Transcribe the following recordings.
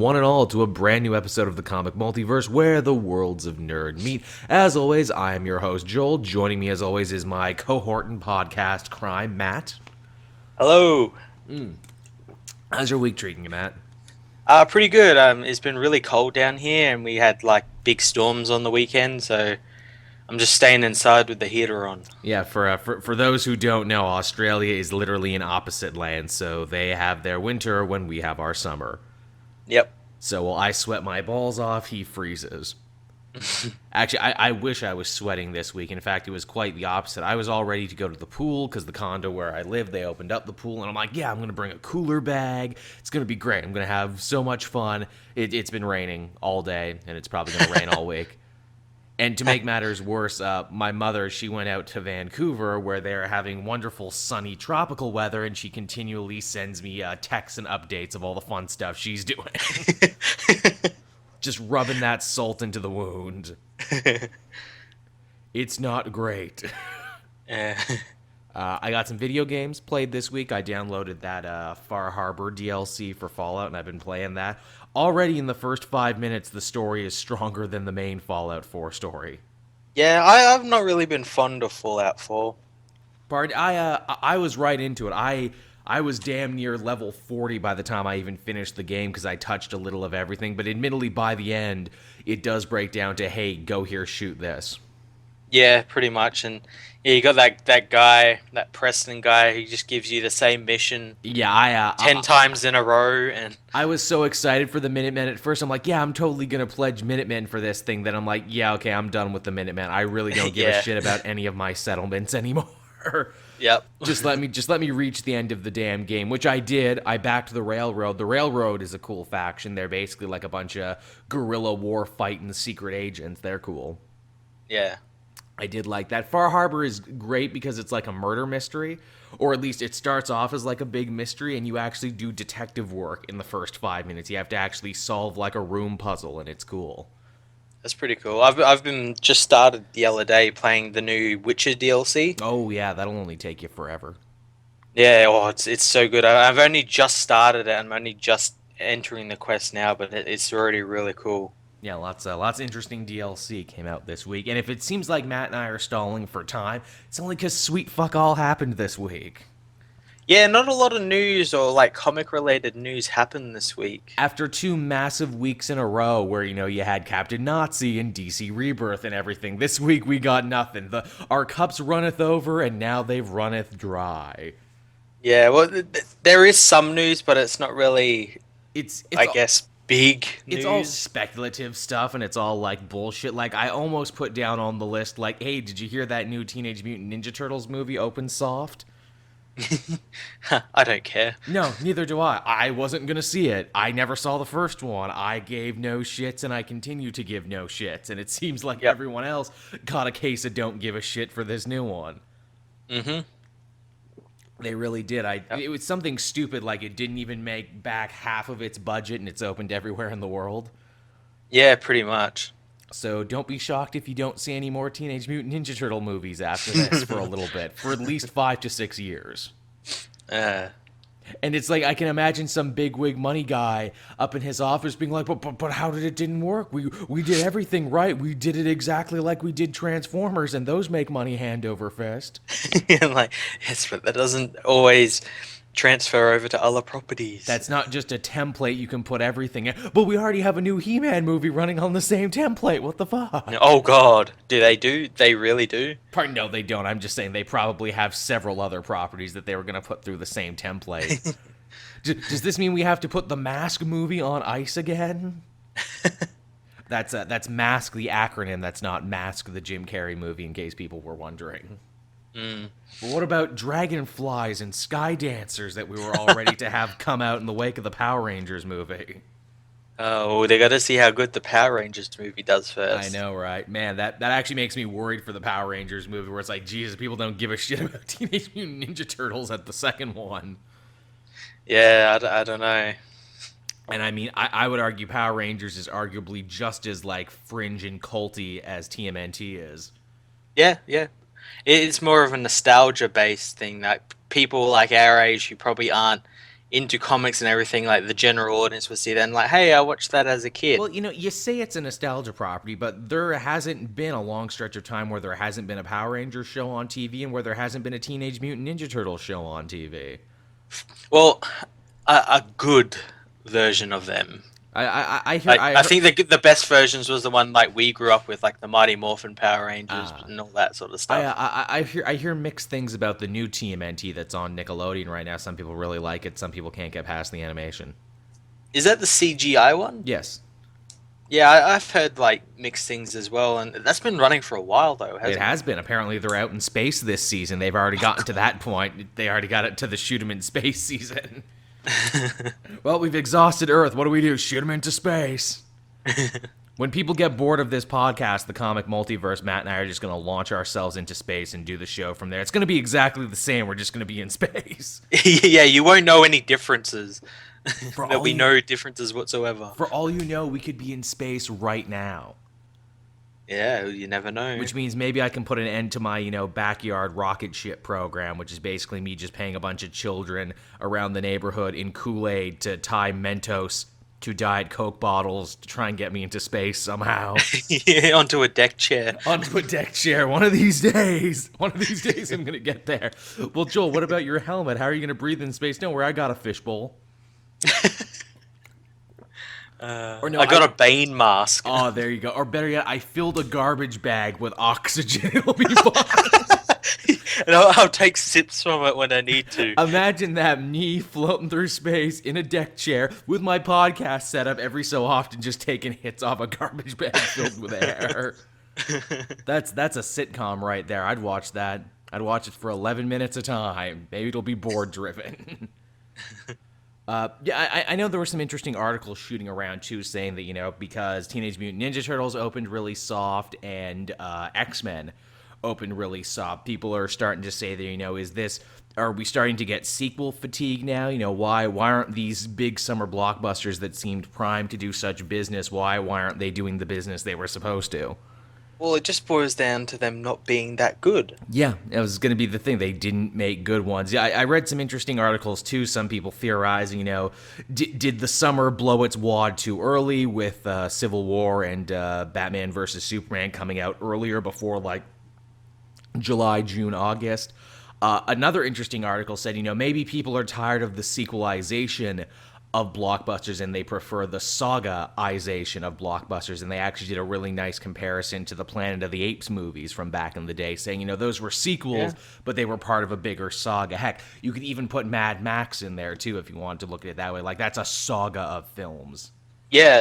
one and all, to a brand new episode of the Comic Multiverse where the worlds of nerd meet. As always, I am your host, Joel. Joining me, as always, is my cohort in podcast crime, Matt. Hello. How's your week treating you, Matt? Pretty good. It's been really cold down here, and we had like big storms on the weekend, so I'm just staying inside with the heater on. Yeah, for those who don't know, Australia is literally an opposite land, so they have their winter when we have our summer. Yep. So while I sweat my balls off, he freezes. Actually, I wish I was sweating this week. In fact, it was quite the opposite. I was all ready to go to the pool because the condo where I live, they opened up the pool, and I'm like, yeah, I'm going to bring a cooler bag. It's going to be great. I'm going to have so much fun. It's been raining all day, and it's probably going to rain all week. And to make matters worse, my mother, she went out to Vancouver where they're having wonderful sunny tropical weather, and she continually sends me texts and updates of all the fun stuff she's doing. Just rubbing that salt into the wound. It's not great. I got some video games played this week. I downloaded that Far Harbor DLC for Fallout, and I've been playing that. Already in the first 5 minutes, the story is stronger than the main Fallout 4 story. Yeah, I've not really been fond of Fallout 4. Pardon, I was right into it. I was damn near level 40 by the time I even finished the game because I touched a little of everything. But admittedly, by the end, it does break down to, hey, go here, shoot this. Yeah, pretty much. And yeah, you got that guy, that Preston guy, who just gives you the same mission. Yeah, 10 times in a row. And I was so excited for the Minutemen. At first, I'm like, yeah, I'm totally going to pledge Minutemen for this thing. Then I'm like, yeah, okay, I'm done with the Minutemen. I really don't give a shit about any of my settlements anymore. Yep. just let me reach the end of the damn game, which I did. I backed the Railroad. The Railroad is a cool faction. They're basically like a bunch of guerrilla war fighting secret agents. They're cool. Yeah. I did like that. Far Harbor is great because it's like a murder mystery, or at least it starts off as like a big mystery, and you actually do detective work in the first 5 minutes. You have to actually solve like a room puzzle, and it's cool. That's pretty cool. I've been just started the other day playing the new Witcher DLC. Oh yeah, that'll only take you forever. Yeah, oh, it's so good. I've only just started it. I'm only just entering the quest now, but it's already really cool. Yeah, lots of interesting DLC came out this week. And if it seems like Matt and I are stalling for time, it's only because sweet fuck all happened this week. Yeah, not a lot of news or like comic-related news happened this week. After 2 massive weeks in a row where, you had Captain Nazi and DC Rebirth and everything, this week we got nothing. Our cups runneth over, and now they've runneth dry. Yeah, well, there is some news, but it's not really, It's I guess, big news. It's all speculative stuff, and it's all, like, bullshit. Like, I almost put down on the list, like, hey, did you hear that new Teenage Mutant Ninja Turtles movie, Open Soft? I don't care. No, neither do I. I wasn't going to see it. I never saw the first one. I gave no shits, and I continue to give no shits. And it seems like everyone else got a case of don't give a shit for this new one. Mm-hmm. They really did. It was something stupid, like it didn't even make back half of its budget, and it's opened everywhere in the world. Yeah, pretty much. So don't be shocked if you don't see any more Teenage Mutant Ninja Turtle movies after this for a little bit, for at least 5 to 6 years. And it's like, I can imagine some bigwig money guy up in his office being like, but how did it didn't work? We did everything right. We did it exactly like we did Transformers, and those make money hand over fist. Like, yes, but that doesn't always transfer over to other properties. That's not just a template you can put everything in. But we already have a new He-Man movie running on the same template. What the fuck? Oh, God. Do they do? They really do? Pardon, no, they don't. I'm just saying they probably have several other properties that they were going to put through the same template. Does this mean we have to put the Mask movie on ice again? That's Mask, the acronym. That's not Mask, the Jim Carrey movie, in case people were wondering. But what about Dragonflies and Sky Dancers that we were all ready to have come out in the wake of the Power Rangers movie? Oh, they got to see how good the Power Rangers movie does first. I know, right? Man, that actually makes me worried for the Power Rangers movie, where it's like, Jesus, people don't give a shit about Teenage Mutant Ninja Turtles at the second one. Yeah, I don't know. And I mean, I would argue Power Rangers is arguably just as, like, fringe and culty as TMNT is. Yeah. It's more of a nostalgia-based thing that people like our age who probably aren't into comics and everything, like the general audience would see that and like, hey, I watched that as a kid. Well, you say it's a nostalgia property, but there hasn't been a long stretch of time where there hasn't been a Power Rangers show on TV and where there hasn't been a Teenage Mutant Ninja Turtles show on TV. Well, a good version of them. I hear. Like, I think the best versions was the one like we grew up with, like the Mighty Morphin Power Rangers and all that sort of stuff. I hear mixed things about the new TMNT that's on Nickelodeon right now. Some people really like it. Some people can't get past the animation. Is that the CGI one? Yes, Yeah, I've heard like mixed things as well, and that's been running for a while though, hasn't it has been. Apparently, they're out in space this season. They've already gotten to that point. They already got it to the shoot 'em in space season. Well, we've exhausted Earth. What do we do? Shoot 'em into space. When people get bored of this podcast, the comic Multiverse, Matt and I are just going to launch ourselves into space and do the show from there. It's going to be exactly the same. We're just going to be in space. Yeah, you won't know any differences. For There'll all be you- no differences whatsoever. For all you know, we could be in space right now. Yeah, you never know. Which means maybe I can put an end to my, backyard rocket ship program, which is basically me just paying a bunch of children around the neighborhood in Kool-Aid to tie Mentos to Diet Coke bottles to try and get me into space somehow. Yeah, onto a deck chair. Onto a deck chair one of these days. One of these days I'm going to get there. Well, Joel, what about your helmet? How are you going to breathe in space? Don't worry, I got a fishbowl. Or no, I got a Bane mask. Oh, there you go. Or better yet, I filled a garbage bag with oxygen. It'll be fine. And I'll take sips from it when I need to. Imagine that, me floating through space in a deck chair with my podcast set up every so often, just taking hits off a garbage bag filled with air. That's a sitcom right there. I'd watch that. I'd watch it for 11 minutes a time. Maybe it'll be board driven. Yeah, I know there were some interesting articles shooting around too, saying that because Teenage Mutant Ninja Turtles opened really soft and X-Men opened really soft, people are starting to say that are we starting to get sequel fatigue now? Why aren't these big summer blockbusters that seemed primed to do such business? Why aren't they doing the business they were supposed to? Well, it just boils down to them not being that good. Yeah, it was going to be the thing. They didn't make good ones. Yeah, I read some interesting articles, too. Some people theorizing, did the summer blow its wad too early with Civil War and Batman versus Superman coming out earlier before, like, July, June, August? Another interesting article said, maybe people are tired of the sequelization of blockbusters and they prefer the saga-ization of blockbusters, and they actually did a really nice comparison to the Planet of the Apes movies from back in the day, saying those were sequels, but they were part of a bigger saga. Heck, you could even put Mad Max in there too if you wanted to look at it that way. Like, that's a saga of films. Yeah.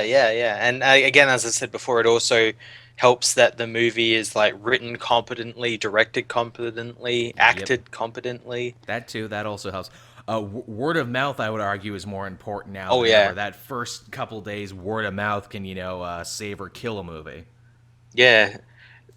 And again, as I said before, it also helps that the movie is like written competently, directed competently, acted competently. That too, that also helps. Word of mouth, I would argue, is more important now. Oh, than yeah. ever. That first couple days, word of mouth can, save or kill a movie. Yeah.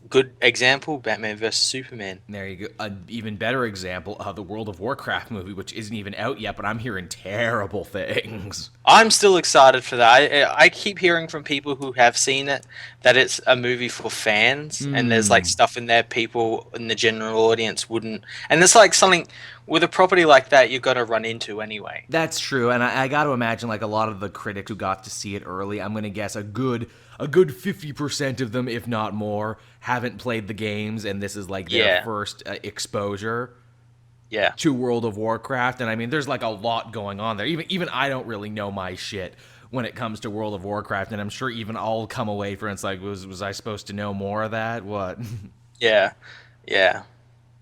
Good example, Batman vs. Superman. There you go. An even better example, the World of Warcraft movie, which isn't even out yet, but I'm hearing terrible things. I'm still excited for that. I keep hearing from people who have seen it that it's a movie for fans, and there's like stuff in there people in the general audience wouldn't. And it's like something with a property like that you've got to run into anyway. That's true, and I got to imagine like a lot of the critics who got to see it early, I'm going to guess a good 50% of them, if not more, haven't played the games, and this is like their first exposure to World of Warcraft. And I mean, there's like a lot going on there. Even I don't really know my shit when it comes to World of Warcraft, and I'm sure even I'll come away from it's like, was I supposed to know more of that? What? Yeah.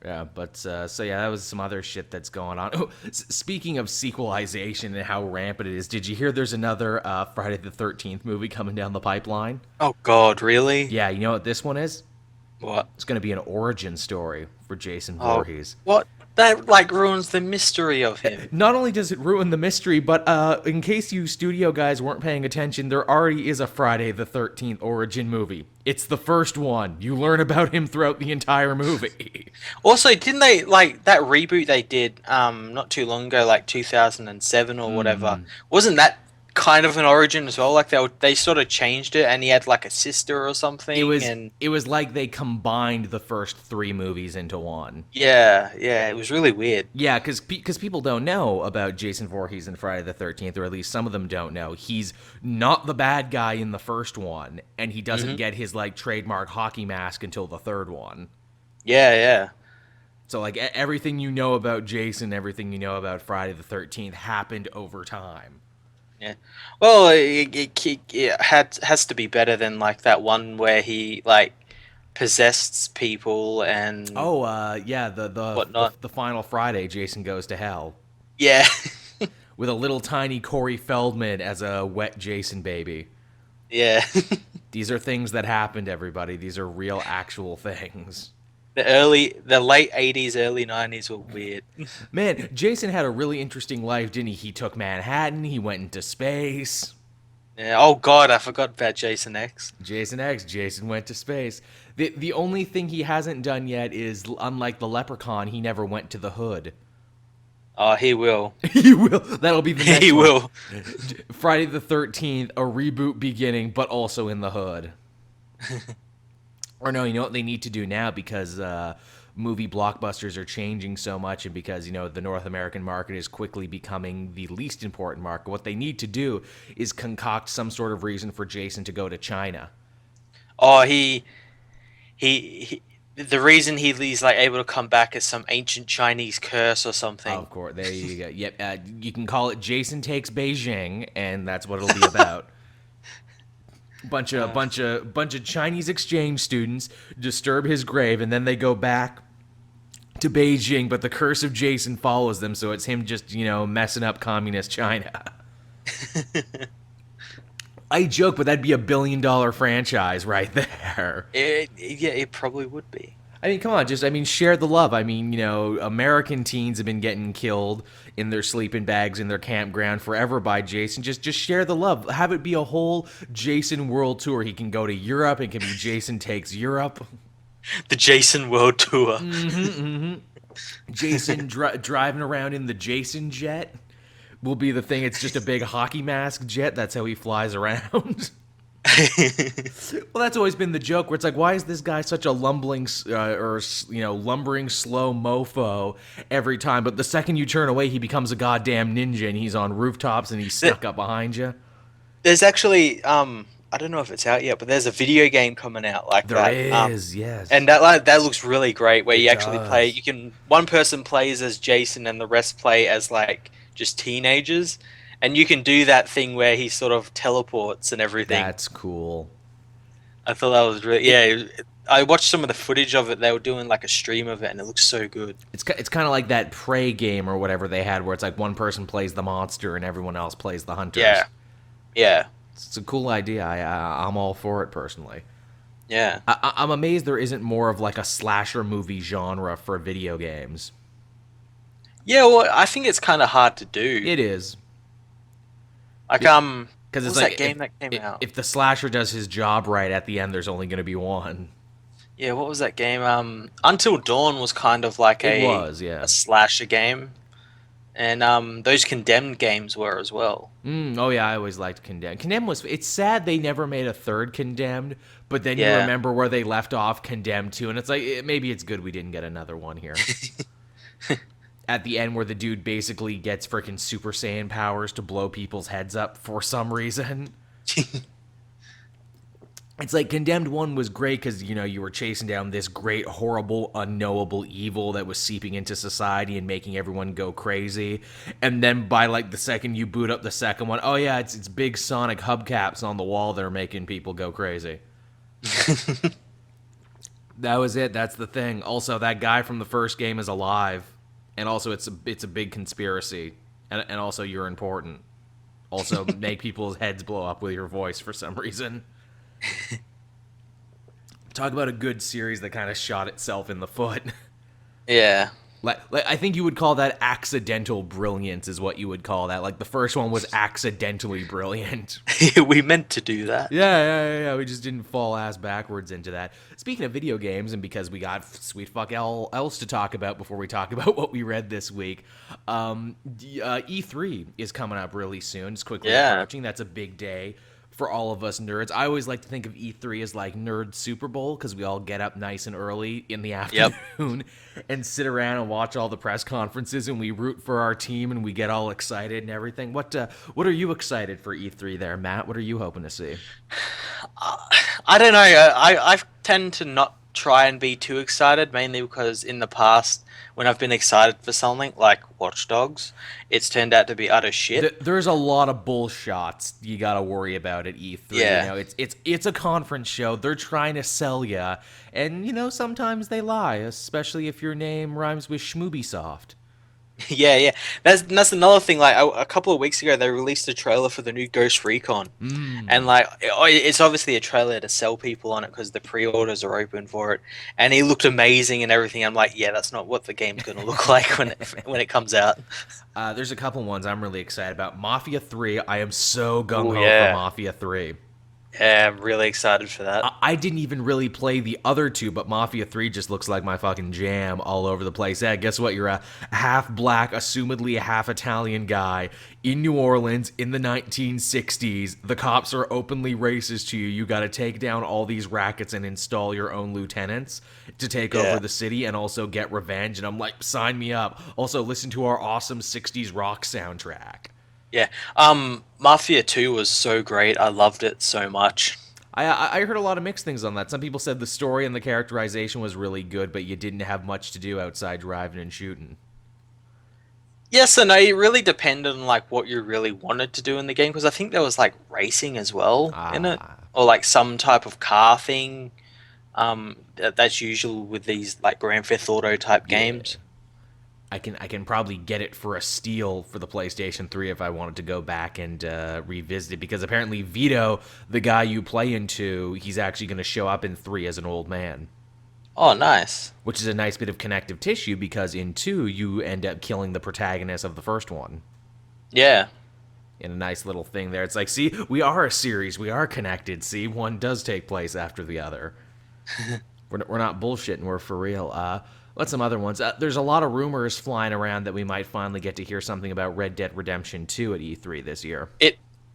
Yeah, but so yeah, that was some other shit that's going on. Oh, speaking of sequelization and how rampant it is, did you hear there's another Friday the 13th movie coming down the pipeline? Oh God, really? Yeah, you know what this one is? What? It's going to be an origin story for Jason Voorhees. What? That like ruins the mystery of him. Not only does it ruin the mystery, but in case you studio guys weren't paying attention, there already is a Friday the 13th origin movie. It's the first one. You learn about him throughout the entire movie. Also, didn't they like that reboot they did not too long ago, like 2007 or whatever? Wasn't that kind of an origin as well. Like they sort of changed it, and he had like a sister or It something, was and it was like they combined the first three movies into one. yeah, it was really weird. Yeah, because people don't know about Jason Voorhees and Friday the 13th, or at least some of them don't know. He's not the bad guy in the first one, and he doesn't Hmm. get his like trademark hockey mask until the third one. Yeah. So like everything you know about Jason, everything you know about Friday the 13th happened over time. Yeah. Well, it has to be better than like that one where he like possessed people and Oh, yeah, whatnot. the final Friday, Jason Goes to Hell Yeah. with a little tiny Corey Feldman as a wet Jason baby. Yeah. These are things that happened, everybody. These are real, actual things. The late 80s, early 90s were weird. Man, Jason had a really interesting life, didn't he? He took Manhattan, he went into space. Yeah. Oh God, I forgot about Jason X. Jason X, Jason went to space. The only thing he hasn't done yet is, unlike the Leprechaun, he never went to the hood. Oh, he will. He will. That'll be the next He one. will. Friday the 13th, a reboot beginning, but also in the hood. Or no, you know what they need to do now, because movie blockbusters are changing so much, and because, you know, the North American market is quickly becoming the least important market, what they need to do is concoct some sort of reason for Jason to go to China. Oh, he the reason he's like able to come back is some ancient Chinese curse or something. Of course, there you go. Yep, you can call it Jason Takes Beijing, and that's what it'll be about. Bunch of Chinese exchange students disturb his grave, and then they go back to Beijing, but the curse of Jason follows them, so it's him just, you know, messing up communist China. I joke, but that'd be $1 billion franchise right there. Yeah, it probably would be. I mean, come on, share the love. I mean, you know, American teens have been getting killed in their sleeping bags in their campground forever by Jason. Just share the love. Have it be a whole Jason world tour. He can go to Europe. It can be Jason Takes Europe. The Jason World Tour. Jason driving around in the Jason jet will be the thing. It's just a big hockey mask jet. That's how he flies around. Well, that's always been the joke, where it's like, why is this guy such a lumbering lumbering slow mofo every time? But the second you turn away, he becomes a goddamn ninja, and he's on rooftops, and he's snuck up behind you. There's actually I don't know if it's out yet, but there's a video game coming out like There that. is, yes. And that looks really great. Where you actually play, one person plays as Jason, and the rest play as like just teenagers, and you can do that thing where he sort of teleports and everything. That's cool. I thought that was really I watched some of the footage of it. They were doing like a stream of it, and it looks so good. It's kind of like that Prey game or whatever they had, where it's like one person plays the monster and everyone else plays the hunters. Yeah. It's a cool idea. I'm all for it personally. Yeah. I'm amazed there isn't more of like a slasher movie genre for video games. Yeah, well, I think it's kind of hard to do. It is. Like, because it's that like game that came out? If the slasher does his job right at the end, there's only going to be one. Yeah, what was that game? Until Dawn was kind of like a slasher game, and those Condemned games were as well. Oh yeah, I always liked Condemned. Condemned was. It's sad they never made a third Condemned, but then you remember where they left off Condemned 2, and it's like maybe it's good we didn't get another one here. At the end, where the dude basically gets freaking Super Saiyan powers to blow people's heads up for some reason. It's like Condemned 1 was great because, you know, you were chasing down this great, horrible, unknowable evil that was seeping into society and making everyone go crazy. And then by, like, the second you boot up the second one, oh yeah, it's big sonic hubcaps on the wall that are making people go crazy. That was it. That's the thing. Also, that guy from the first game is alive. And also, it's a big conspiracy. And also, you're important. Also, make people's heads blow up with your voice for some reason. Talk about a good series that kind of shot itself in the foot. Yeah. Like, I think you would call that accidental brilliance, is what you would call that. Like the first one was accidentally brilliant. We meant to do that. Yeah. We just didn't fall ass backwards into that. Speaking of video games, and because we got sweet fuck else to talk about before we talk about what we read this week, E3 is coming up really soon. It's quickly approaching. That's a big day for all of us nerds. I always like to think of E3 as like nerd Super Bowl, because we all get up nice and early in the afternoon and sit around and watch all the press conferences, and we root for our team and we get all excited and everything. What are you excited for E3 there, Matt? What are you hoping to see? I don't know. I tend to not try and be too excited, mainly because in the past, when I've been excited for something like Watch Dogs, it's turned out to be utter shit. There's a lot of bullshots you gotta worry about at E3. Yeah. You know, it's a conference show. They're trying to sell ya, and you know sometimes they lie, especially if your name rhymes with Schmoobisoft. Yeah. That's another thing. Like a couple of weeks ago, they released a trailer for the new Ghost Recon, and like it's obviously a trailer to sell people on it because the pre-orders are open for it. And he looked amazing and everything. I'm like, yeah, that's not what the game's gonna look like when it comes out. There's a couple ones I'm really excited about. Mafia 3. I am so gung ho Yeah. for Mafia 3. Yeah, I'm really excited for that. I didn't even really play the other two, but Mafia 3 just looks like my fucking jam all over the place. Yeah, guess what? You're a half black, assumedly a half Italian guy in New Orleans in the 1960s. The cops are openly racist to you. You got to take down all these rackets and install your own lieutenants to take over the city and also get revenge. And I'm like, sign me up. Also, listen to our awesome 60s rock soundtrack. Yeah. Mafia 2 was so great. I loved it so much. I heard a lot of mixed things on that. Some people said the story and the characterization was really good, but you didn't have much to do outside driving and shooting. Yes and no, it really depended on like what you really wanted to do in the game because I think there was like racing as well in it or like some type of car thing. That's usual with these like Grand Theft Auto type games. I can probably get it for a steal for the PlayStation 3 if I wanted to go back and revisit it, because apparently Vito, the guy you play into, he's actually going to show up in 3 as an old man. Oh, nice. Which is a nice bit of connective tissue, because in 2 you end up killing the protagonist of the first one. Yeah. In a nice little thing there. It's like, see, we are a series. We are connected. See, one does take place after the other. We're not bullshitting. We're for real. What's some other ones? There's a lot of rumors flying around that we might finally get to hear something about Red Dead Redemption 2 at E3 this year.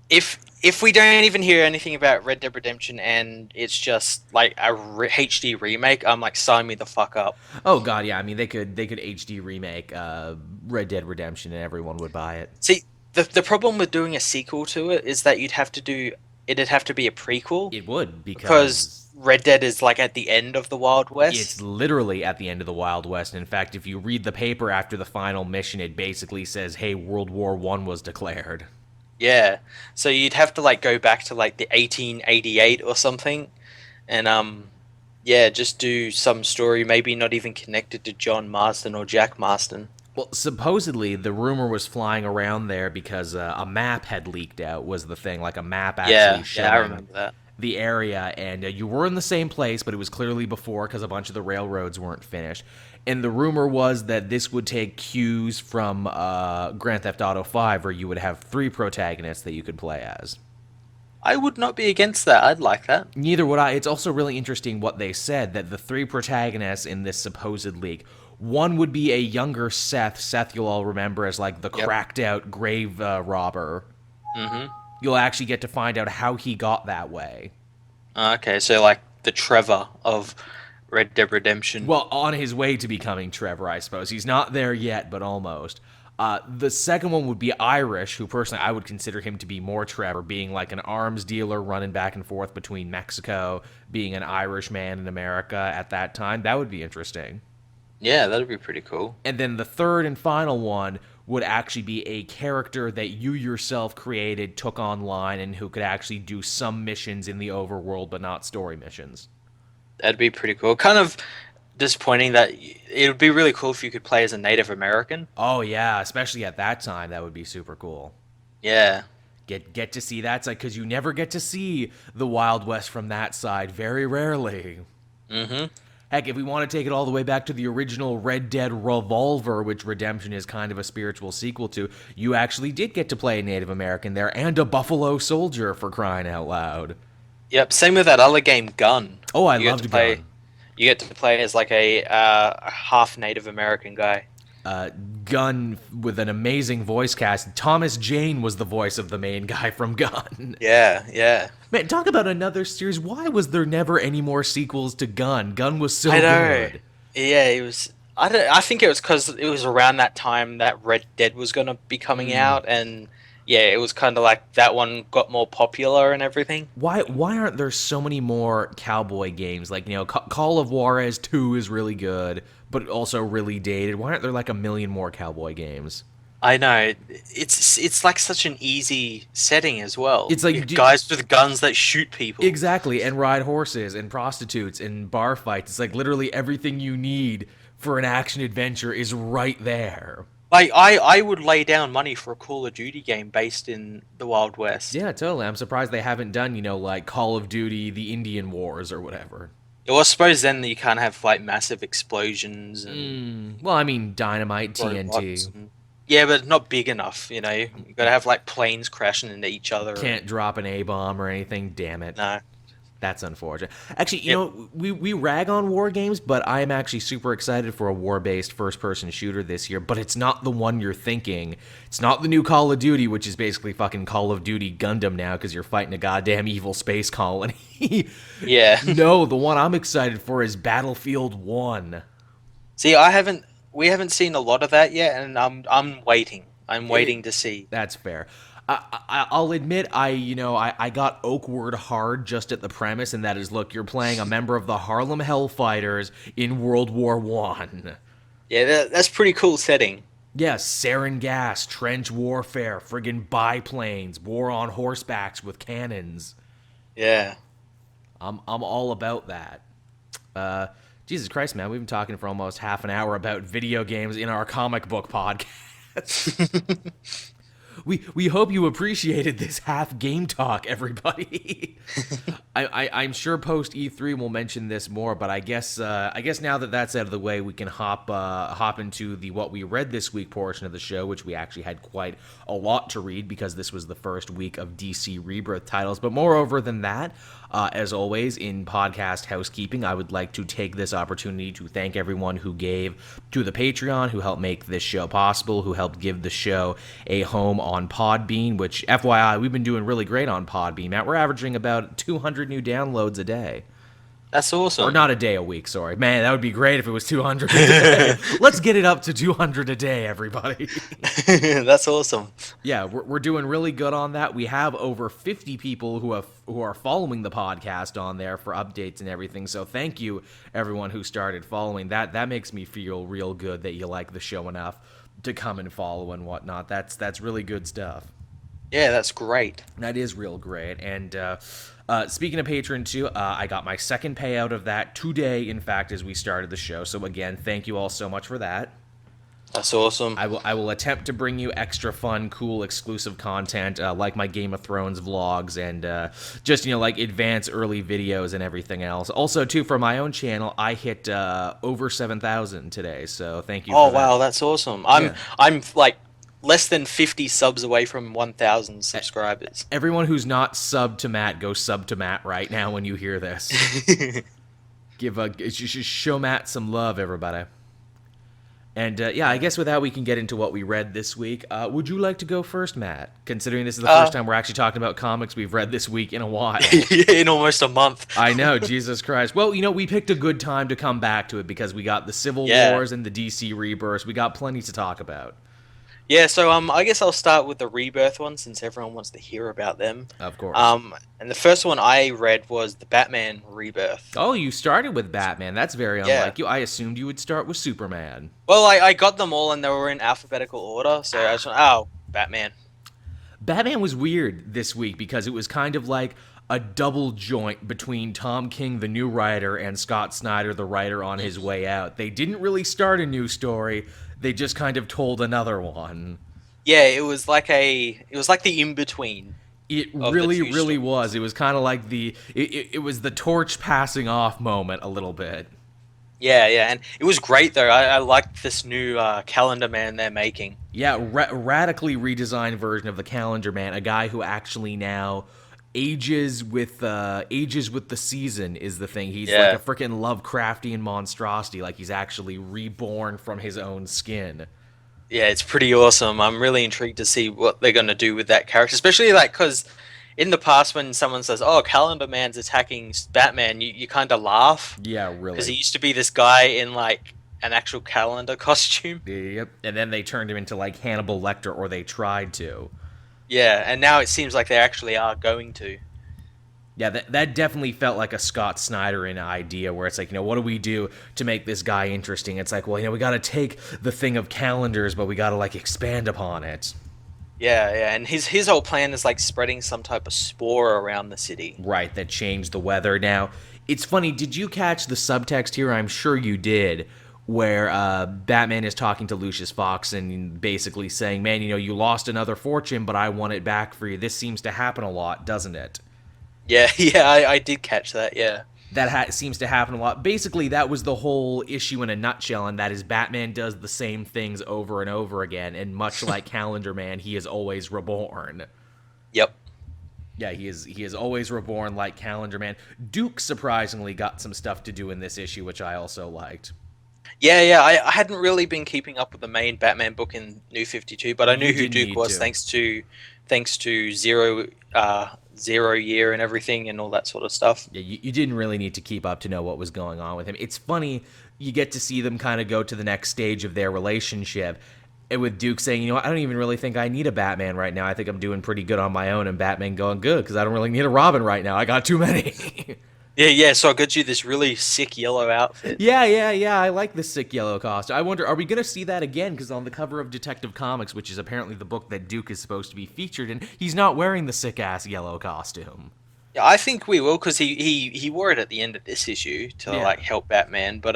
If we don't even hear anything about Red Dead Redemption and it's just like a HD remake, I'm like, sign me the fuck up. Oh god, yeah. I mean, they could HD remake Red Dead Redemption and everyone would buy it. See, the problem with doing a sequel to it is that it'd have to be a prequel. It would, because Red Dead is like at the end of the Wild West. It's literally at the end of the Wild West. In fact, if you read the paper after the final mission, it basically says, hey, World War I was declared. Yeah. So you'd have to like go back to like the 1888 or something and just do some story maybe not even connected to John Marston or Jack Marston. Well, supposedly the rumor was flying around there because a map had leaked out, was the thing. Like a map actually showing I remember that. The area, and you were in the same place, but it was clearly before because a bunch of the railroads weren't finished. And the rumor was that this would take cues from Grand Theft Auto 5, where you would have 3 protagonists that you could play as. I would not be against that. I'd like that. Neither would I. It's also really interesting what they said, that the 3 protagonists in this supposed leak, one would be a younger Seth. Seth you'll all remember as like the cracked out grave robber. Mm-hmm. You'll actually get to find out how he got that way. Okay, so like the Trevor of Red Dead Redemption. Well, on his way to becoming Trevor, I suppose. He's not there yet, but almost. The second one would be Irish, who personally I would consider him to be more Trevor, being like an arms dealer running back and forth between Mexico, being an Irish man in America at that time. That would be interesting. Yeah, that'd be pretty cool. And then the third and final one would actually be a character that you yourself created, took online, and who could actually do some missions in the overworld, but not story missions. That'd be pretty cool. Kind of disappointing that it would be really cool if you could play as a Native American. Oh yeah, especially at that time, that would be super cool. Yeah. Get to see that side, because you never get to see the Wild West from that side, very rarely. Mm-hmm. Heck, if we want to take it all the way back to the original Red Dead Revolver, which Redemption is kind of a spiritual sequel to, you actually did get to play a Native American there and a Buffalo Soldier, for crying out loud. Yep, same with that other game, Gun. Oh, I loved Gun. You get to play as like a half Native American guy. Gun with an amazing voice cast. Thomas Jane was the voice of the main guy from Gun. Yeah. Man, talk about another series. Why was there never any more sequels to Gun? Gun was so I know. good. Yeah, it was. I think it was because it was around that time that Red Dead was going to be coming out, and yeah, it was kind of like that one got more popular and everything. Why aren't there so many more cowboy games? Like, Call of Juarez 2 is really good, but also really dated. Why aren't there like a million more cowboy games? I know. It's like such an easy setting as well. It's like guys with guns that shoot people. Exactly, and ride horses and prostitutes and bar fights. It's like literally everything you need for an action adventure is right there. Like, I would lay down money for a Call of Duty game based in the Wild West. Yeah, totally. I'm surprised they haven't done, like Call of Duty, the Indian Wars or whatever. Well, I suppose then you can't have like massive explosions and well, I mean, dynamite, TNT. Yeah, but not big enough, You gotta have like planes crashing into each other. Can't drop an A-bomb or anything, damn it. No. That's unfortunate. Actually, we rag on war games, but I am actually super excited for a war-based first-person shooter this year, but it's not the one you're thinking. It's not the new Call of Duty, which is basically fucking Call of Duty Gundam now because you're fighting a goddamn evil space colony. Yeah. No, the one I'm excited for is Battlefield 1. See, we haven't seen a lot of that yet, and I'm waiting. I'm waiting to see. That's fair. I'll admit, I got awkward hard just at the premise, and that is, look, you're playing a member of the Harlem Hellfighters in World War One. Yeah, that's pretty cool setting. Yes, sarin gas, trench warfare, friggin' biplanes, war on horsebacks with cannons. Yeah. I'm all about that. Jesus Christ, man, we've been talking for almost half an hour about video games in our comic book podcast. We hope you appreciated this half game talk, everybody. I'm sure post E3 we'll mention this more, but I guess now that that's out of the way, we can hop into the what we read this week portion of the show, which we actually had quite a lot to read because this was the first week of DC Rebirth titles. But moreover than that, as always, in podcast housekeeping, I would like to take this opportunity to thank everyone who gave to the Patreon, who helped make this show possible, who helped give the show a home on Podbean, which, FYI, we've been doing really great on Podbean, Matt. We're averaging about 200 new downloads a day. That's awesome. Or not a day, a week, sorry. Man, that would be great if it was 200 a day. Let's get it up to 200 a day, everybody. That's awesome. Yeah, we're doing really good on that. We have over 50 people who are following the podcast on there for updates and everything. So thank you, everyone who started following. That makes me feel real good that you like the show enough to come and follow and whatnot. That's really good stuff. Yeah, that's great. That is real great. And speaking of Patreon, too, I got my second payout of that today, in fact, as we started the show. So, again, thank you all so much for that. That's awesome. I will attempt to bring you extra fun, cool, exclusive content, like my Game of Thrones vlogs and just, like advanced early videos and everything else. Also, too, for my own channel, I hit over 7,000 today, so thank you for that. Oh, wow, that's awesome. I'm like less than 50 subs away from 1,000 subscribers. Everyone who's not subbed to Matt, go sub to Matt right now when you hear this. Just show Matt some love, everybody. And I guess with that we can get into what we read this week. Would you like to go first, Matt? Considering this is the first time we're actually talking about comics we've read this week in a while. In almost a month. I know, Jesus Christ. Well, we picked a good time to come back to it because we got the Civil Wars and the DC Rebirth. We got plenty to talk about. Yeah, so I guess I'll start with the Rebirth one since everyone wants to hear about them. Of course. And the first one I read was the Batman Rebirth. Oh, you started with Batman. That's very unlike you. I assumed you would start with Superman. Well, I got them all and they were in alphabetical order, so I just went, Batman. Batman was weird this week because it was kind of like a double joint between Tom King, the new writer, and Scott Snyder, the writer on his way out. They didn't really start a new story. They just kind of told another one. Yeah, it was like the in-between. It really was. It was kind of like it was the torch passing off moment a little bit. Yeah, yeah, and it was great though. I liked this new Calendar Man they're making. Yeah, radically redesigned version of the Calendar Man, a guy who actually now ages with the season is the thing. He's like a Yeah, freaking Lovecraftian monstrosity, like he's actually reborn from his own skin. yeah, it's pretty awesome. I'm really intrigued to see what they're gonna do with that character, especially like because in the past when someone says, "Oh, Calendar Man's attacking Batman," you kind of laugh Yeah, because he really. used to be this guy in like an actual calendar costume. Yep. And then they turned him into like Hannibal Lecter, or they tried to. Yeah, and now it seems like they actually are going to. Yeah, that definitely felt like a Scott Snyderian idea where it's like, what do we do to make this guy interesting? It's like, well, we got to take the thing of calendars, but we got to like expand upon it. Yeah, yeah, and his whole plan is like spreading some type of spore around the city. Right, that changed the weather. Now, it's funny, did you catch the subtext here? I'm sure you did, where Batman is talking to Lucius Fox and basically saying, man, you lost another fortune, but I want it back for you. This seems to happen a lot, doesn't it? Yeah, yeah, I did catch that. Yeah, Seems to happen a lot. Basically, that was the whole issue in a nutshell, and that is Batman does the same things over and over again, and much like Calendar Man, he is always reborn. yep. Yeah, he is always reborn like Calendar Man. Duke surprisingly got some stuff to do in this issue, which I also liked. Yeah, yeah. I hadn't really been keeping up with the main Batman book in New 52, but I knew You who didn't Duke need was to. thanks to Zero Year and everything and all that sort of stuff. Yeah, you didn't really need to keep up to know what was going on with him. It's funny, you get to see them kind of go to the next stage of their relationship. And with Duke saying, I don't even really think I need a Batman right now. I think I'm doing pretty good on my own. And Batman going, good, because I don't really need a Robin right now. I got too many. Yeah, yeah. So I got you this really sick yellow outfit. Yeah. I like the sick yellow costume. I wonder, are we going to see that again? Because on the cover of Detective Comics, which is apparently the book that Duke is supposed to be featured in, he's not wearing the sick ass yellow costume. Yeah, I think we will because he wore it at the end of this issue to Yeah. like help Batman. But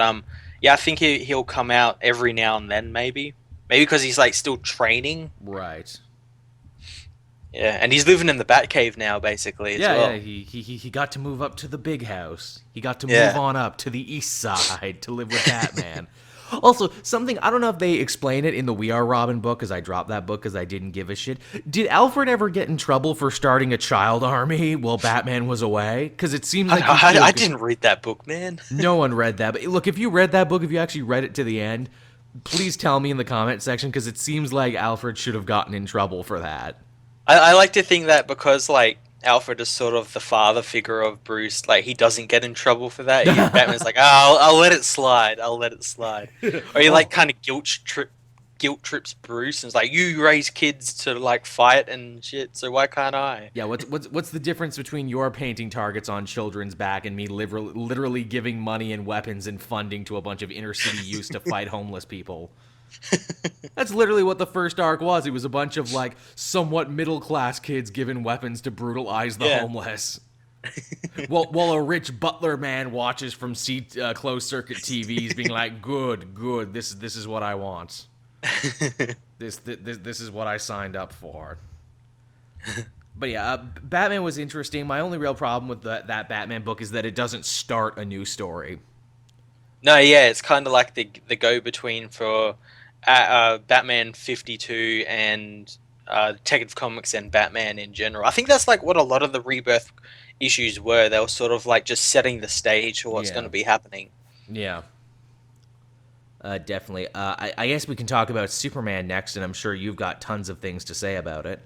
yeah, I think he'll come out every now and then maybe because he's like still training. Right. Yeah, and he's living in the Batcave now basically as Yeah. well. He got to move up to the big house. He got to move Yeah. on up to the east side to live with Batman. Also, something I don't know if they explain it in the We Are Robin book, because I dropped that book because I didn't give a shit. Did Alfred ever get in trouble for starting a child army while Batman was away? Because it seems like I didn't read that book, man. no one read that. But look, if you read that book, if you actually read it to the end, please tell me in the comment section because it seems like Alfred should have gotten in trouble for that. I like to think that because like Alfred is sort of the father figure of Bruce, like he doesn't get in trouble for that. Batman's like, oh, I'll let it slide. I'll let it slide. Or he like Oh, kind of guilt trips Bruce and is like, you raise kids to like fight and shit, so why can't I? yeah. What's the difference between your painting targets on children's back and me literally giving money and weapons and funding to a bunch of inner city youths to fight homeless people? That's literally what the first arc was. It was a bunch of like somewhat middle class kids given weapons to brutalize the Yeah. homeless. While a rich butler man watches from closed circuit TVs, being like, "Good, this is what I want. This is what I signed up for." But yeah, Batman was interesting. My only real problem with that Batman book is that it doesn't start a new story. No, yeah, it's kind of like the go between for Batman 52 and Detective Comics and Batman in general. I think that's like what a lot of the Rebirth issues were. They were sort of like just setting the stage for what's going Yeah, to be happening. yeah. Definitely. I guess we can talk about Superman next, and I'm sure you've got tons of things to say about it.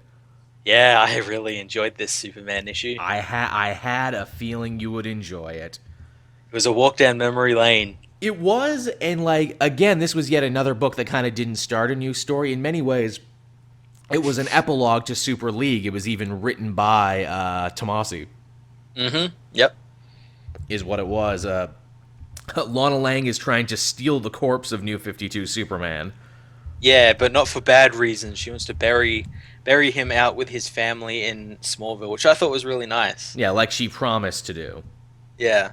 Yeah, I really enjoyed this Superman issue. I had a feeling you would enjoy it. It was a walk down memory lane. It was, and like again, this was yet another book that kind of didn't start a new story. In many ways, it was an epilogue to Super League. It was even written by Tomasi, Mm-hmm. Yep. is what it was. Lana Lang is trying to steal the corpse of New 52 Superman. Yeah, but not for bad reasons. She wants to bury him out with his family in Smallville, which I thought was really nice. Yeah, like she promised to do. Yeah.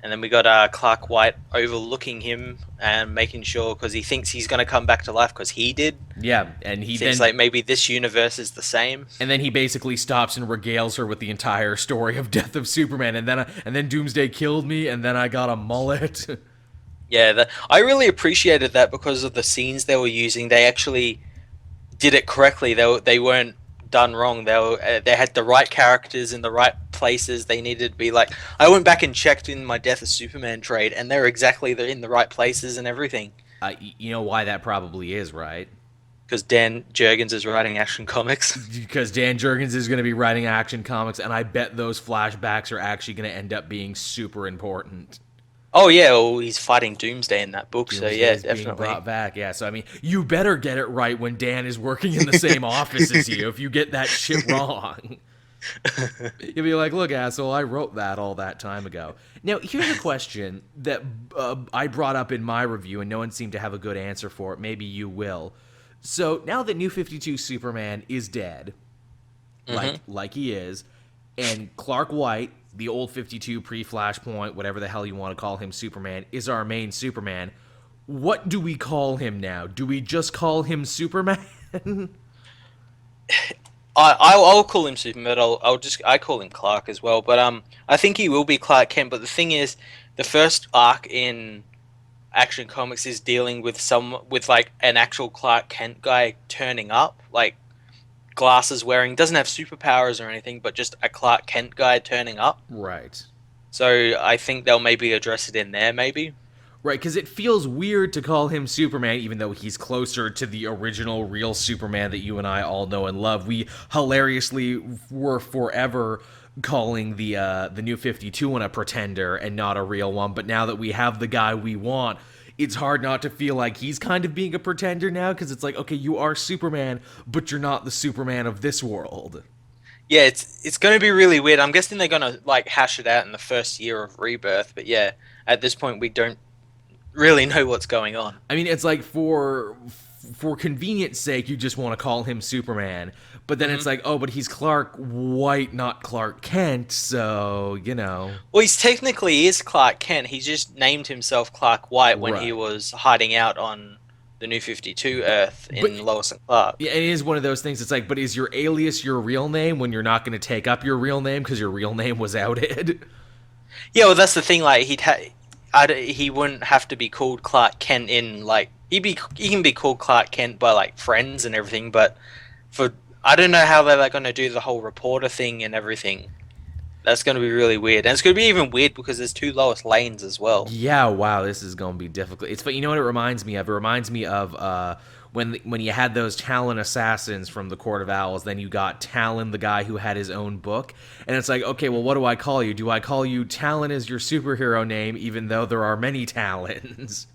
And then we got Clark White overlooking him and making sure, because he thinks he's going to come back to life because he did. Yeah, and he Seems then like maybe this universe is the same. and then he basically stops and regales her with the entire story of death of Superman, and then Doomsday killed me, and then I got a mullet. Yeah, I really appreciated that because of the scenes they were using. They actually did it correctly. They weren't done wrong. They had the right characters in the right places. They needed to be like. I went back and checked in my Death of Superman trade, and they're in the right places and everything. You know why that probably is, right? Because Dan Jurgens is writing Action Comics. Because Dan Jurgens is going to be writing Action Comics, and I bet those flashbacks are actually going to end up being super important. Oh yeah, well, he's fighting Doomsday in that book, Doomsday so yeah, is being definitely. brought back. Yeah, so I mean, you better get it right when Dan is working in the same office as you. If you get that shit wrong, you'll be like, "Look, asshole, I wrote that all that time ago." Now, here's a question that I brought up in my review, and no one seemed to have a good answer for it. Maybe you will. So now that New 52 Superman is dead, like he is, and Clark White, the old 52 pre-Flashpoint, whatever the hell you want to call him, Superman, is our main Superman, what do we call him now? Do we just call him Superman? I'll call him Superman. But I call him Clark as well. But I think he will be Clark Kent. But the thing is, the first arc in Action Comics is dealing with like an actual Clark Kent guy turning up, like glasses wearing, doesn't have superpowers or anything, but just a Clark Kent guy turning up. Right. So I think they'll maybe address it in there, maybe. Right, because it feels weird to call him Superman, even though he's closer to the original real Superman that you and I all know and love. We hilariously were forever calling the New 52 one a pretender and not a real one, but now that we have the guy we want, it's hard not to feel like he's kind of being a pretender now, because it's like, okay, you are Superman, but you're not the Superman of this world. Yeah, it's going to be really weird. I'm guessing they're going to like hash it out in the first year of Rebirth, but yeah, at this point we don't really know what's going on. I mean, it's like for convenience sake, you just want to call him Superman, but then it's like, oh, but he's Clark White, not Clark Kent, so, you know. Well, he is Clark Kent. He just named himself Clark White when he Right. was hiding out on the New 52 Earth in Lois and Clark. Yeah, it is one of those things. It's like, but is your alias your real name when you're not going to take up your real name because your real name was outed? Yeah, well, that's the thing. Like, he wouldn't have to be called Clark Kent in like he can be called Clark Kent by like friends and everything. But I don't know how they're like, going to do the whole reporter thing and everything. That's going to be really weird, and it's going to be even weird because there's two Lois Lanes as well. Yeah, wow, this is going to be difficult. It's, but you know what it reminds me of? It reminds me of when you had those Talon assassins from the Court of Owls, then you got Talon, the guy who had his own book, and it's like, okay, well, what do I call you? Do I call you Talon as your superhero name, even though there are many Talons?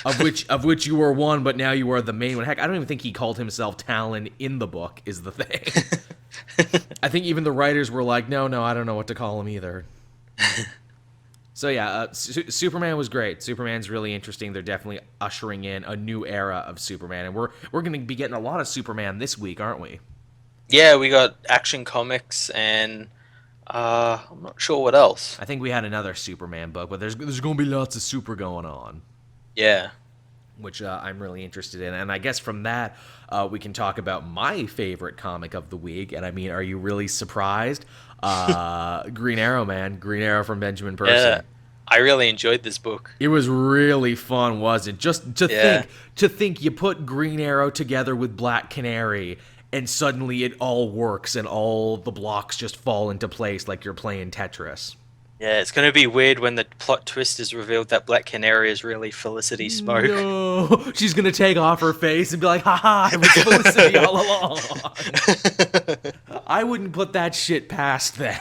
of which you were one, but now you are the main one. Heck, I don't even think he called himself Talon in the book, is the thing. I think even the writers were like, no, I don't know what to call him either. So yeah, Superman was great. Superman's really interesting. They're definitely ushering in a new era of Superman, and we're going to be getting a lot of Superman this week, aren't we? Yeah, we got Action Comics and I'm not sure what else. I think we had another Superman book, but there's going to be lots of super going on. Yeah. Which I'm really interested in. And I guess from that, we can talk about my favorite comic of the week. And I mean, are you really surprised? Green Arrow, man. Green Arrow from Benjamin Percy. Yeah. I really enjoyed this book. It was really fun, wasn't it? Just to think you put Green Arrow together with Black Canary, and suddenly it all works and all the blocks just fall into place like you're playing Tetris. Yeah, it's going to be weird when the plot twist is revealed that Black Canary is really Felicity Smoke. No, she's going to take off her face and be like, haha, it was Felicity all along. I wouldn't put that shit past them.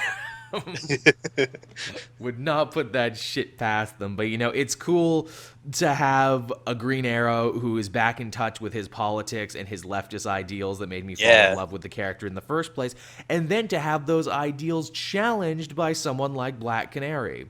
Would not put that shit past them. But, you know, it's cool to have a Green Arrow who is back in touch with his politics and his leftist ideals that made me fall in love with the character in the first place. And then to have those ideals challenged by someone like Black Canary.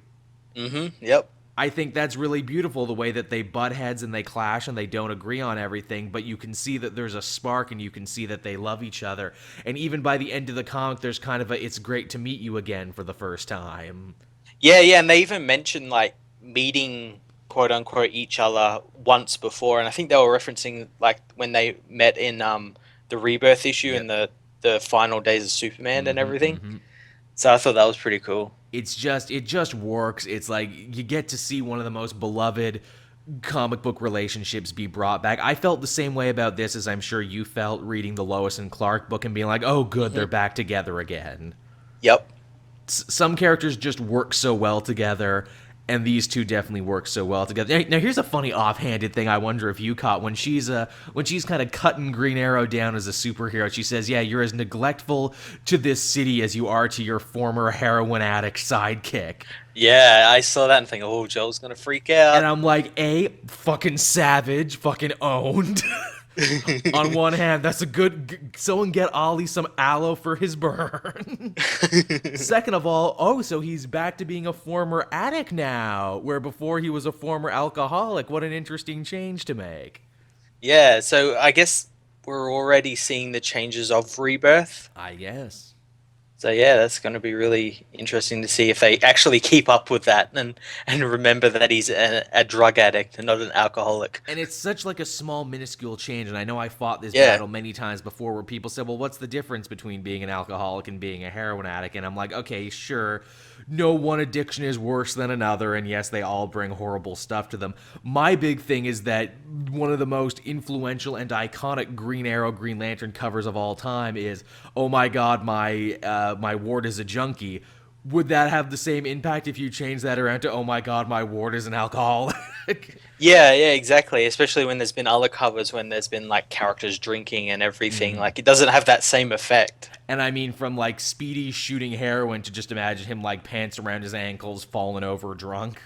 Mm-hmm. Yep. I think that's really beautiful, the way that they butt heads and they clash and they don't agree on everything, but you can see that there's a spark and you can see that they love each other. And even by the end of the comic, there's kind of a, it's great to meet you again for the first time. Yeah, yeah, and they even mentioned like meeting quote unquote each other once before, and I think they were referencing like when they met in the Rebirth issue Yep. and the final days of Superman and Mm-hmm. everything. Mm-hmm. So I thought that was pretty cool. It just works. It's like you get to see one of the most beloved comic book relationships be brought back. I felt the same way about this as I'm sure you felt reading the Lois and Clark book and being like, "Oh, good, they're Hmm. back together again." Yep. Some characters just work so well together, and these two definitely work so well together. Now, here's a funny offhanded thing I wonder if you caught when she's kind of cutting Green Arrow down as a superhero. She says, "Yeah, you're as neglectful to this city as you are to your former heroin addict sidekick." Yeah, I saw that and think, oh, Joel's gonna freak And out. I'm like, A, fucking savage, fucking owned. On one hand, that's a good. Someone get Ollie some aloe for his burn. Second of all, oh, so he's back to being a former addict now, where before he was a former alcoholic. What an interesting change to make. Yeah, so I guess we're already seeing the changes of Rebirth. I guess. So yeah, that's going to be really interesting to see if they actually keep up with that and remember that he's a drug addict and not an alcoholic. And it's such like a small, minuscule change. And I know I fought this Yeah. battle many times before where people said, well, what's the difference between being an alcoholic and being a heroin addict? And I'm like, okay, sure. No one addiction is worse than another. And yes, they all bring horrible stuff to them. My big thing is that one of the most influential and iconic Green Arrow, Green Lantern covers of all time is, oh my God, my ward is a junkie. Would that have the same impact if you change that around to, oh my God, my ward is an alcoholic? Yeah, yeah, exactly. Especially when there's been other covers when there's been like characters drinking and everything. Like it doesn't have that same effect. And I mean, from like Speedy shooting heroin to just imagine him like pants around his ankles, falling over drunk.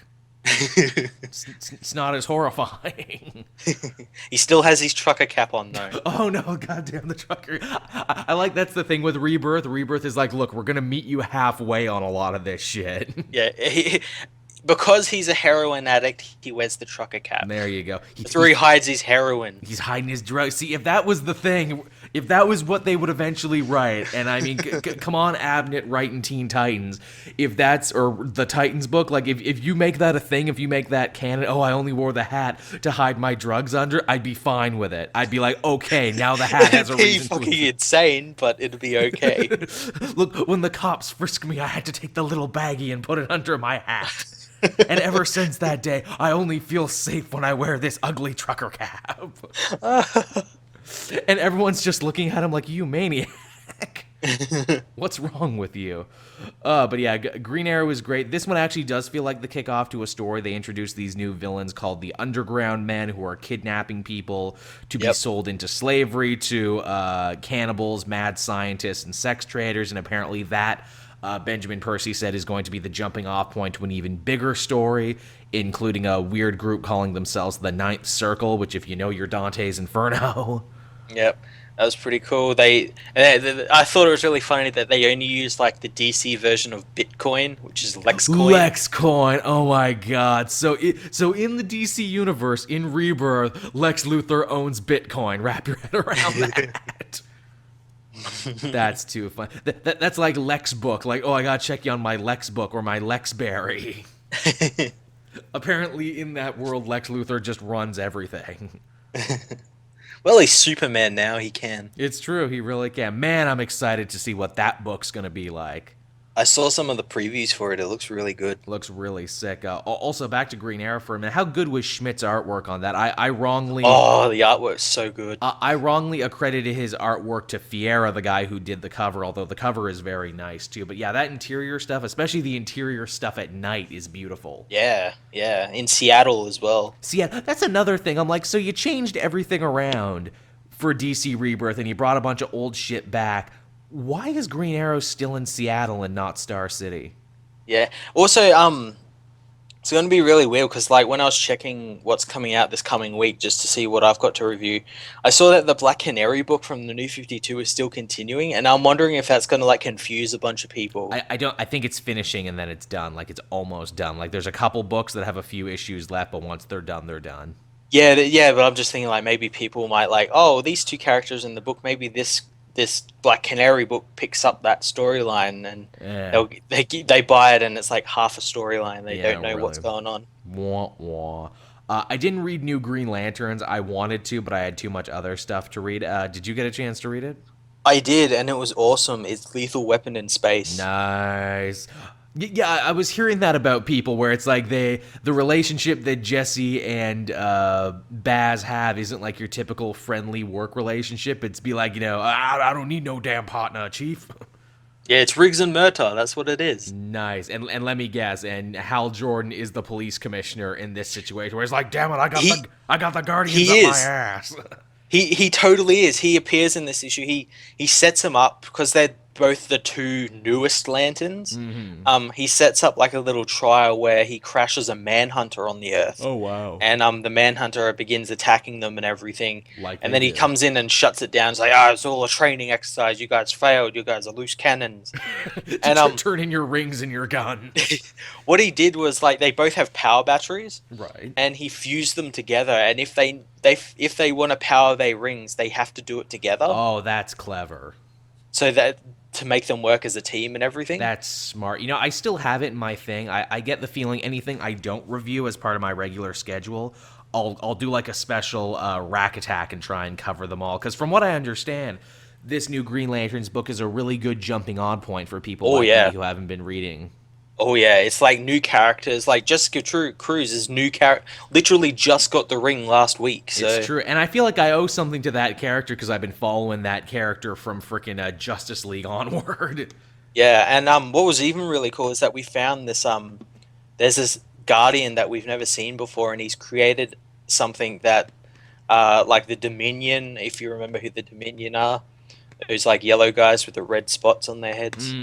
It's not as horrifying. He still has his trucker cap on though. Oh no, goddamn the trucker! I like that's the thing with Rebirth. Rebirth is like, look, we're gonna meet you halfway on a lot of this shit. Yeah, because he's a heroin addict, he wears the trucker cap. There you go. That's where he hides his heroin. He's hiding his drugs. See, if that was the thing, if that was what they would eventually write, and I mean, come on, Abnett writing Teen Titans, if that's, or the Titans book, like, if you make that a thing, if you make that canon, oh, I only wore the hat to hide my drugs under, I'd be fine with it. I'd be like, okay, now the hat has a It'd be reason fucking to insane, but it'd be okay. Look, when the cops frisked me, I had to take the little baggie and put it under my hat. And ever since that day, I only feel safe when I wear this ugly trucker cap. And everyone's just looking at him like, you maniac. What's wrong with you? But yeah, Green Arrow is great. This one actually does feel like the kickoff to a story. They introduced these new villains called the Underground Men, who are kidnapping people to be Yep. sold into slavery to cannibals, mad scientists, and sex traders. And apparently that, Benjamin Percy said, is going to be the jumping off point to an even bigger story, including a weird group calling themselves the Ninth Circle, which, if you know your Dante's Inferno... Yep, that was pretty cool. I thought it was really funny that they only used like the DC version of Bitcoin, which is LexCoin. LexCoin, oh my god. So in the DC universe, in Rebirth, Lex Luthor owns Bitcoin. Wrap your head around that. That's too fun. That's like Lex book. Like, oh, I gotta check you on my Lex book or my Lexberry. Apparently, in that world, Lex Luthor just runs everything. Well, he's Superman now. He can. It's true, he really can. Man, I'm excited to see what that book's gonna be like. I saw some of the previews for it. It looks really good. Looks really sick. Also, back to Green Arrow for a minute. How good was Schmidt's artwork on that? I wrongly... Oh, the artwork's so good. I wrongly accredited his artwork to Fiera, the guy who did the cover, although the cover is very nice too. But yeah, that interior stuff, especially the interior stuff at night, is beautiful. Yeah, yeah. In Seattle as well. See, yeah, that's another thing. I'm like, so you changed everything around for DC Rebirth and you brought a bunch of old shit back. Why is Green Arrow still in Seattle and not Star City? Yeah. Also, it's going to be really weird because, like, when I was checking what's coming out this coming week just to see what I've got to review, I saw that the Black Canary book from the New 52 is still continuing, and I'm wondering if that's going to, like, confuse a bunch of people. I think it's finishing and then it's done. Like, it's almost done. Like, there's a couple books that have a few issues left, but once they're done, they're done. Yeah, yeah, but I'm just thinking, like, maybe people might, like, oh, these two characters in the book, maybe this this Black Canary book picks up that storyline, and Yeah. they buy it, and it's like half a storyline. They Yeah, don't know what's really. going on. Wah, wah. I didn't read New Green Lanterns. I wanted to, but I had too much other stuff to read. Did you get a chance to read it? I did, and it was awesome. It's Lethal Weapon in space. Nice. Yeah, I was hearing that about people where it's like the relationship that Jesse and Baz have isn't like your typical friendly work relationship. It's be like, I don't need no damn partner, chief. Yeah, it's Riggs and Murtaugh. That's what it is. Nice. And let me guess, and Hal Jordan is the police commissioner in this situation where it's like, damn it, I got the Guardians He up my is. ass. He totally is. He appears in this issue. He sets him up because they're both the two newest lanterns. He sets up like a little trial where he crashes a manhunter on the Earth. Oh wow. And the manhunter begins attacking them and everything. Like and they then he do. comes in and shuts it down. It's like, it's all a training exercise. You guys failed. You guys are loose cannons. And Turn in your rings and your gun. what he did was like they both have power batteries. Right. And he fused them together. And if they want to power their rings, they have to do it together. Oh, that's clever. So that to make them work as a team and everything. That's smart. I still have it in my thing. I get the feeling anything I don't review as part of my regular schedule, I'll do like a special rack attack and try and cover them all. Because from what I understand, this new Green Lanterns book is a really good jumping on point for people like me who haven't been reading. Oh yeah, it's like new characters. Like Jessica Cruz is new character. Literally just got the ring last week. So. It's true, and I feel like I owe something to that character because I've been following that character from freaking Justice League onward. Yeah, and what was even really cool is that we found this there's this Guardian that we've never seen before, and he's created something that like the Dominion. If you remember who the Dominion are, who's like yellow guys with the red spots on their heads.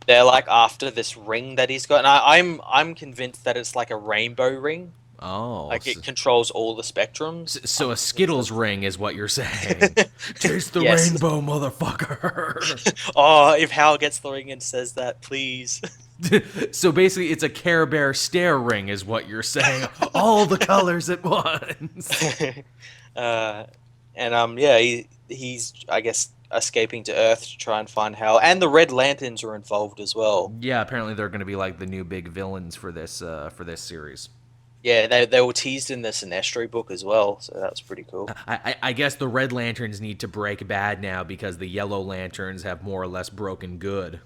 They're like after this ring that he's got, and I'm convinced that it's like a rainbow ring. Oh, Like it controls all the spectrums. So a Skittles ring is what you're saying. Taste the Yes. rainbow, motherfucker. Oh, if Hal gets the ring and says that, please. So basically, it's a Care Bear stare ring, is what you're saying. All the colors at once. He's I guess escaping to Earth to try and find Hal, and the Red Lanterns are involved as well. Yeah, apparently they're going to be like the new big villains for this series. Yeah, they were teased in the Sinestro book as well, so that was pretty cool. I guess the Red Lanterns need to break bad now because the Yellow Lanterns have more or less broken good.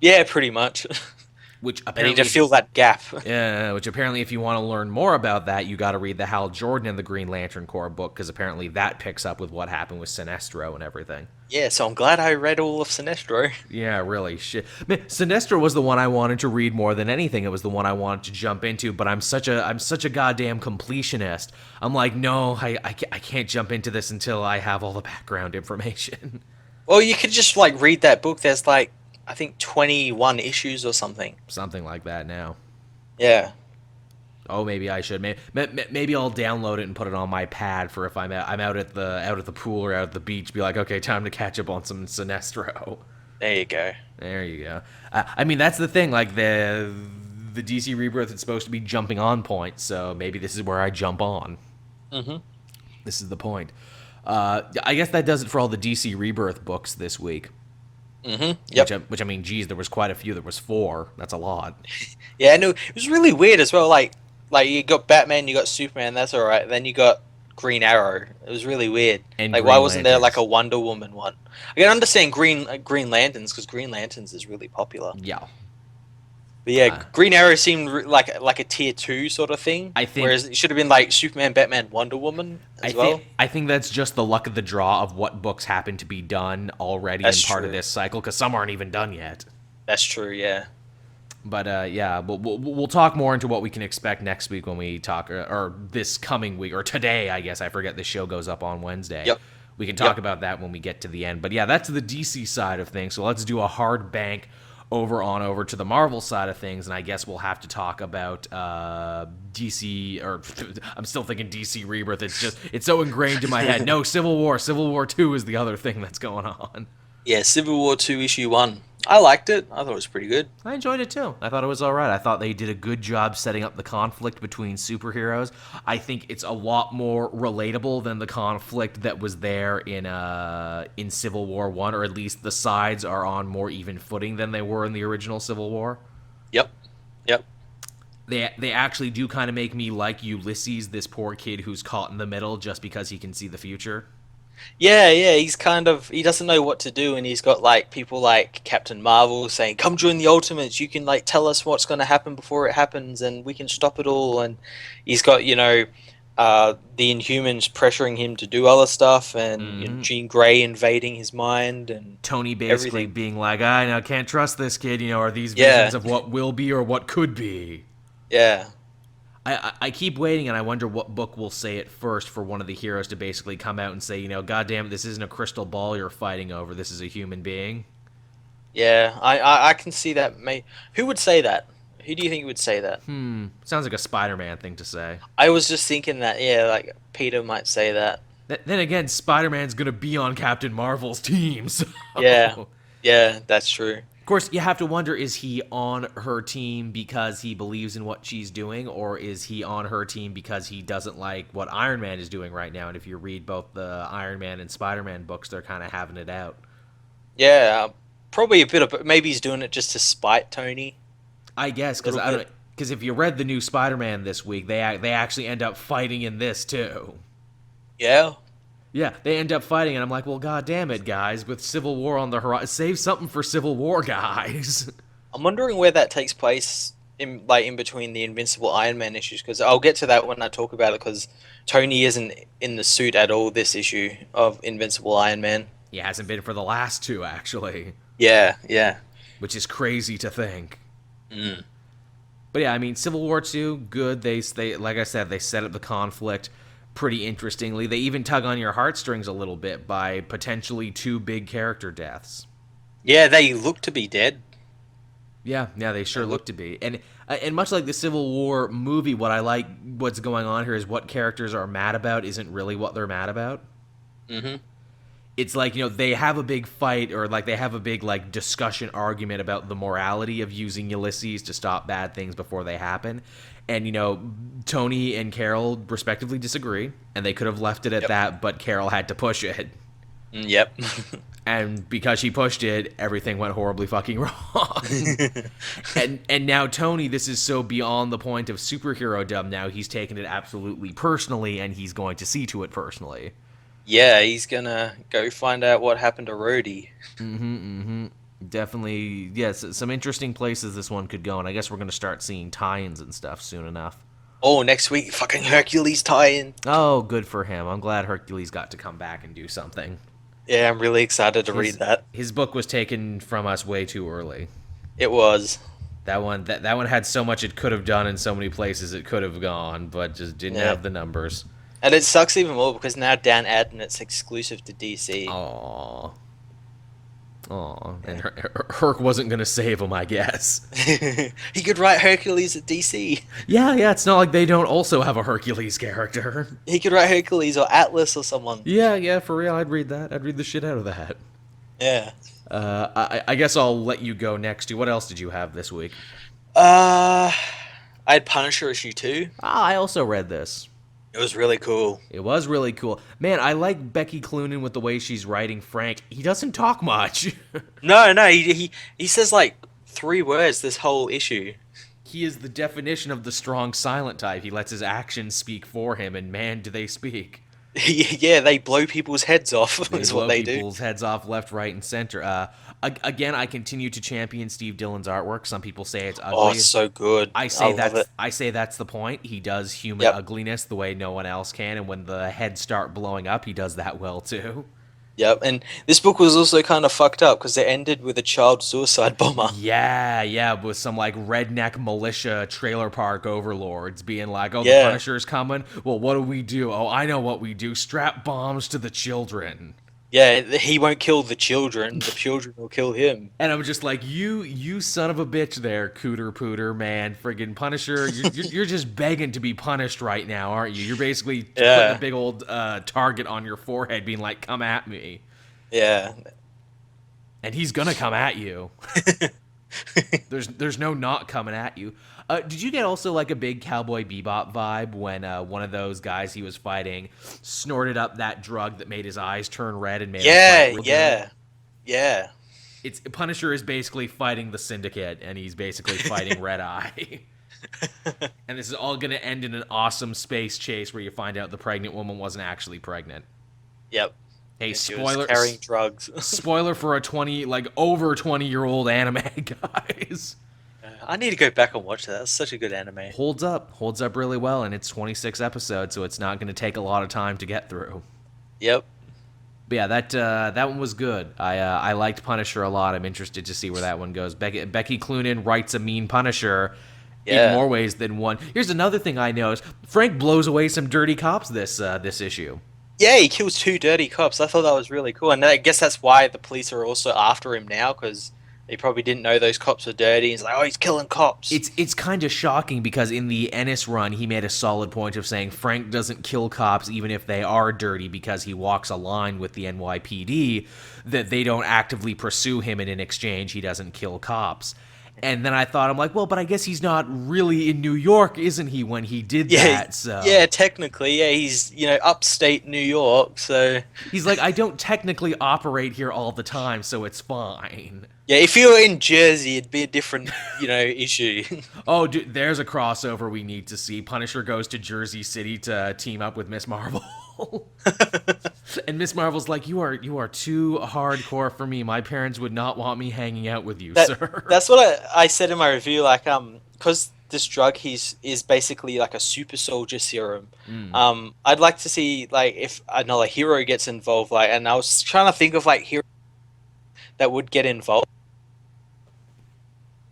Yeah, pretty much. Which They apparently, need to fill that gap. which apparently, if you want to learn more about that, you got to read the Hal Jordan and the Green Lantern Corps book because apparently that picks up with what happened with Sinestro and everything. Yeah, so I'm glad I read all of Sinestro. Yeah, really. Shit. Man, Sinestro was the one I wanted to read more than anything. It was the one I wanted to jump into, but I'm such a goddamn completionist. I'm like, no, I can't jump into this until I have all the background information. Well, you could just like read that book. There's like I think 21 issues or something. Something like that now. Yeah. Oh, maybe I should. Maybe I'll download it and put it on my pad for if I'm out at the pool or out at the beach. Be like, okay, time to catch up on some Sinestro. There you go. There you go. I mean, that's the thing. Like the DC Rebirth is supposed to be jumping on point, so maybe this is where I jump on. This is the point. I guess that does it for all the DC Rebirth books this week. Yep. Which I mean, geez, there was quite a few. There was 4. That's a lot. Yeah, no, it was really weird as well. Like you got Batman, you got Superman, that's all right. Then you got Green Arrow. It was really weird. And like, Green why wasn't there Lanterns. like a Wonder Woman one? I can understand Green Lanterns because Green Lanterns is really popular. Yeah. But yeah, Green Arrow seemed like a tier 2 sort of thing. I think- whereas it should have been like Superman, Batman, Wonder Woman as well. I think that's just the luck of the draw of what books happen to be done already That's in part of true. this cycle, because some aren't even done yet. That's true. Yeah. But yeah, we'll talk more into what we can expect next week when we talk, or this coming week, or today, I guess. I forget the show goes up on Wednesday. Yep. We can talk about that when we get to the end. But yeah, that's the DC side of things. So let's do a hard bank over to the Marvel side of things, and I guess we'll have to talk about DC, or I'm still thinking DC Rebirth. It's so ingrained in my head. No, Civil War 2 is the other thing that's going on. Yeah, Civil War 2 issue 1. I liked it. I thought it was pretty good. I enjoyed it too. I thought it was all right. I thought they did a good job setting up the conflict between superheroes. I think it's a lot more relatable than the conflict that was there in Civil War 1, or at least the sides are on more even footing than they were in the original Civil War. Yep. Yep. They actually do kind of make me like Ulysses, this poor kid who's caught in the middle just because he can see the future. Yeah, yeah, he doesn't know what to do, and he's got like people like Captain Marvel saying, "Come join the Ultimates. You can like tell us what's going to happen before it happens, and we can stop it all." And he's got the Inhumans pressuring him to do other stuff, and Jean Grey invading his mind, and Tony basically everything. being like, I can't trust this kid. Are these Yeah, visions of what will be or what could be? yeah, I keep waiting, and I wonder what book will say it first for one of the heroes to basically come out and say, God damn it, this isn't a crystal ball you're fighting over. This is a human being. yeah. I can see that. Who would say that? Who do you think would say that? Sounds like a Spider-Man thing to say. I was just thinking that. Yeah, like Peter might say that. Then again, Spider-Man's gonna be on Captain Marvel's team, so... Yeah, yeah, that's true. Of course, you have to wonder, is he on her team because he believes in what she's doing, or is he on her team because he doesn't like what Iron Man is doing right now? And if you read both the Iron Man and Spider-Man books, they're kind of having it out. Yeah, probably a bit of. Maybe he's doing it just to spite Tony I guess, a little bit. because if you read the new Spider-Man this week, they actually end up fighting in this too. Yeah, Yeah, they end up fighting, and I'm like, well, god damn it, guys, with Civil War on the horizon, save something for Civil War, guys. I'm wondering where that takes place in between the Invincible Iron Man issues, because I'll get to that when I talk about it. Because Tony isn't in the suit at all this issue of Invincible Iron Man. He hasn't been for the last two, actually, Yeah, yeah, which is crazy to think. mm. But yeah, I mean, Civil War 2, good. They like I said, they set up the conflict pretty interestingly. They even tug on your heartstrings a little bit by potentially two big character deaths. Yeah. They look to be dead. Yeah, they sure look to be. And much like the Civil War movie, what I like what's going on here is what characters are mad about isn't really what they're mad about. Mm-hmm. It's like, they have a big fight, or like they have a big like discussion argument about the morality of using Ulysses to stop bad things before they happen. And Tony and Carol respectively disagree, and they could have left it at Yep. that, but Carol had to push it. Yep. And because she pushed it, everything went horribly fucking wrong. and now Tony, this is so beyond the point of superhero dumb. Now he's taken it absolutely personally, and he's going to see to it personally. Yeah, he's gonna go find out what happened to Rhodey. Definitely, yes, some interesting places this one could go, and I guess we're going to start seeing tie-ins and stuff soon enough. Oh, next week, fucking Hercules tie-in. Oh, good for him. I'm glad Hercules got to come back and do something. Yeah, I'm really excited to read that. His book was taken from us way too early. It was. That one had so much it could have done in so many places it could have gone, but just didn't Yeah. have the numbers. And it sucks even more because now Dan Abnett's exclusive to DC. Aww. And Herc wasn't going to save him, I guess. He could write Hercules at DC. Yeah, it's not like they don't also have a Hercules character. He could write Hercules or Atlas or someone. Yeah, for real, I'd read that. I'd read the shit out of that. Yeah. I guess I'll let you go next to what else did you have this week? I had Punisher issue 2. I also read this. It was really cool. It was really cool. Man, I like Becky Cloonan with the way she's writing Frank. He doesn't talk much. No, he says like 3 words this whole issue. He is the definition of the strong silent type. He lets his actions speak for him, and man, do they speak. Yeah, they blow people's heads off. They Is blow what they do. people's heads off left, right, and center. Again, I continue to champion Steve Dillon's artwork. Some people say it's ugly. Oh, it's so good. I say love it. that's the point. He does human Yep. ugliness the way no one else can, and when the heads start blowing up, he does that well too. Yep, and this book was also kind of fucked up because it ended with a child suicide bomber. Yeah, with some like redneck militia trailer park overlords being like, "Oh, Yeah. the Punisher's coming. Well, what do we do? Oh, I know what we do. Strap bombs to the children." Yeah, he won't kill the children. The children will kill him. And I'm just like, you son of a bitch there, Cooter Pooter, man. Friggin' Punisher, you're just begging to be punished right now, aren't you? You're basically putting a big old target on your forehead being like, come at me. Yeah. And he's gonna come at you. There's no not coming at you. Did you get also like a big Cowboy Bebop vibe when one of those guys he was fighting snorted up that drug that made his eyes turn red and made him fight real good? Yeah. It's Punisher is basically fighting the Syndicate, and he's basically fighting Red Eye. And this is all going to end in an awesome space chase where you find out the pregnant woman wasn't actually pregnant. Yep. Hey, And she spoiler! was carrying drugs. Spoiler for a over 20-year-old anime, guys. I need to go back and watch that. That's such a good anime. Holds up really well, and it's 26 episodes, so it's not going to take a lot of time to get through. Yep. But yeah, that one was good. I liked Punisher a lot. I'm interested to see where that one goes. Becky Cloonan writes a mean Punisher in more ways than one. Here's another thing I noticed: Frank blows away some dirty cops this issue. Yeah, he kills 2 dirty cops. I thought that was really cool, and I guess that's why the police are also after him now, because they probably didn't know those cops were dirty. He's like, oh, he's killing cops. It's kind of shocking because in the Ennis run, he made a solid point of saying Frank doesn't kill cops even if they are dirty because he walks a line with the NYPD that they don't actively pursue him, and in exchange, he doesn't kill cops. And then I thought, I'm like, well, but I guess he's not really in New York, isn't he, when he did that? So. Yeah, technically, yeah, he's, upstate New York, so... He's like, I don't technically operate here all the time, so it's fine. Yeah, if you were in Jersey, it'd be a different, issue. Oh, dude, there's a crossover we need to see. Punisher goes to Jersey City to team up with Miss Marvel. And Miss Marvel's like, you are too hardcore for me. My parents would not want me hanging out with you, sir. That's what I said in my review, because this drug is basically like a super soldier serum. I'd like to see, if another hero gets involved, and I was trying to think of, heroes that would get involved.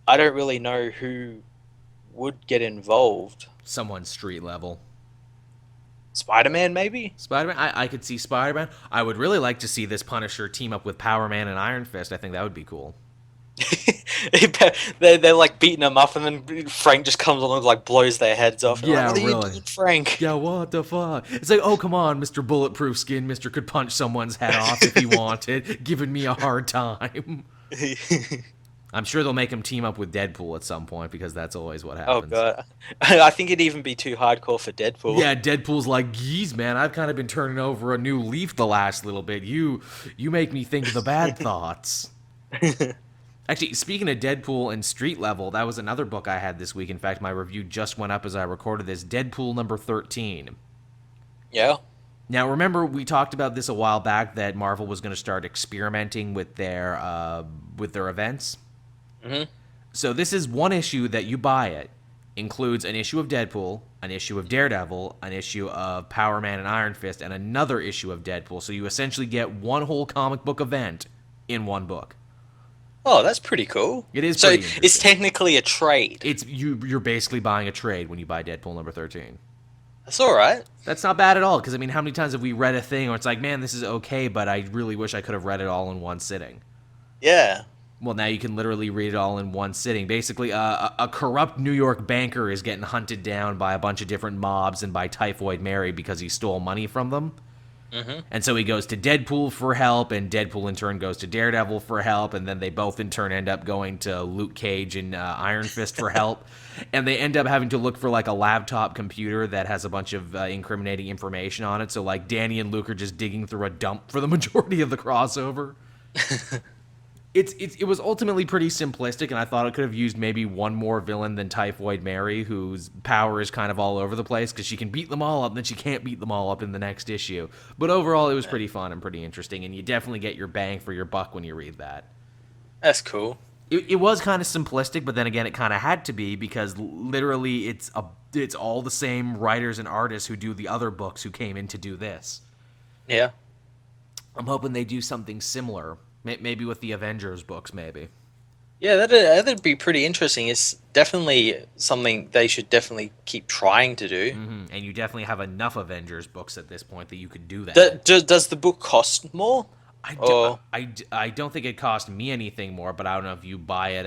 I don't really know who would get involved. Someone street level. Spider-Man, maybe? Spider-Man? I could see Spider-Man. I would really like to see this Punisher team up with Power Man and Iron Fist. I think that would be cool. they're beating them up, and then Frank just comes along and blows their heads off. Yeah, what are really. You doing, Frank? Yeah, what the fuck? It's like, oh, come on, Mr. Bulletproof Skin. Mr. could punch someone's head off if he wanted, giving me a hard time. I'm sure they'll make him team up with Deadpool at some point, because that's always what happens. Oh, God. I think it'd even be too hardcore for Deadpool. Yeah, Deadpool's like, geez, man, I've kind of been turning over a new leaf the last little bit. You make me think of the bad thoughts. Actually, speaking of Deadpool and street level, that was another book I had this week. In fact, my review just went up as I recorded this. Deadpool number 13. Yeah. Now, remember, we talked about this a while back, that Marvel was going to start experimenting with their events? Mm-hmm. So this is one issue that you buy it. Includes an issue of Deadpool, an issue of Daredevil, an issue of Power Man and Iron Fist, and another issue of Deadpool. So you essentially get one whole comic book event in one book. Oh, that's pretty cool. It is so pretty interesting. It's technically a trade. You're basically buying a trade when you buy Deadpool number 13. That's all right. That's not bad at all, because, how many times have we read a thing where it's like, man, this is okay, but I really wish I could have read it all in one sitting? Yeah. Well, now you can literally read it all in one sitting. Basically, a corrupt New York banker is getting hunted down by a bunch of different mobs and by Typhoid Mary because he stole money from them. Mm-hmm. And so he goes to Deadpool for help, and Deadpool in turn goes to Daredevil for help, and then they both in turn end up going to Luke Cage and Iron Fist for help. And they end up having to look for a laptop computer that has a bunch of incriminating information on it. So Danny and Luke are just digging through a dump for the majority of the crossover. It was ultimately pretty simplistic, and I thought it could have used maybe one more villain than Typhoid Mary, whose power is kind of all over the place, because she can beat them all up, and then she can't beat them all up in the next issue. But overall, it was pretty fun and pretty interesting, and you definitely get your bang for your buck when you read that. That's cool. It was kind of simplistic, but then again, it kind of had to be, because literally it's all the same writers and artists who do the other books who came in to do this. Yeah. I'm hoping they do something similar. Maybe with the Avengers books, maybe. Yeah, that'd be pretty interesting. It's definitely something they should definitely keep trying to do. Mm-hmm. And you definitely have enough Avengers books at this point that you could do that. Does the book cost more? I don't think it cost me anything more, but I don't know if you buy it,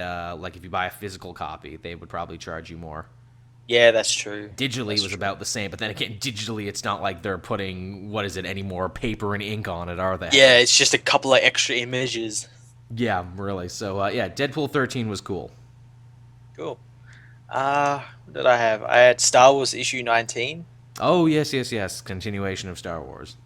if you buy a physical copy, they would probably charge you more. Yeah, that's true. Digitally, it was about the same, but then again, digitally, it's not like they're putting, any more paper and ink on it, are they? Yeah, it's just a couple of extra images. Yeah, really. So yeah, Deadpool 13 was cool. Cool. What did I have? I had Star Wars issue 19. Oh yes, yes, yes. Continuation of Star Wars.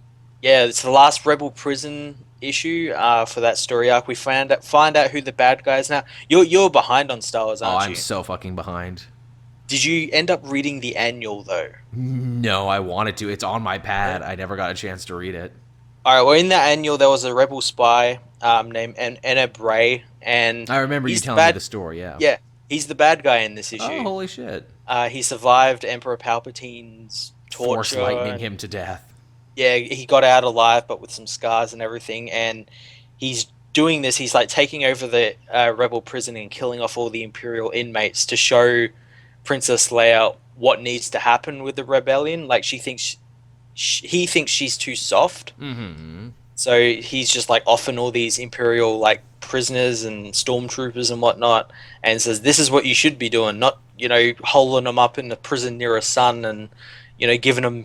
Yeah, it's the last Rebel prison issue for that story arc. We find out who the bad guys now. You're behind on Star Wars, Oh, aren't I'm you? so fucking behind. Did you end up reading the annual though? No, I wanted to. It's on my pad. I never got a chance to read it. All right. Well, in that annual, there was a rebel spy named Eneb Ray, and I remember you he's the telling me the bad. story. Yeah. Yeah, he's the bad guy in this Oh, issue. holy shit! He survived Emperor Palpatine's Force torture. lightning And, him to death. yeah, he got out alive, but with some scars and everything. And he's doing this. He's like taking over the rebel prison and killing off all the Imperial inmates to show Princess Leia what needs to happen with the rebellion. Like he thinks she's too soft. Mm-hmm. So he's just like offering all these Imperial like prisoners and stormtroopers and whatnot, and says this is what you should be doing, not holding them up in the prison near a sun and giving them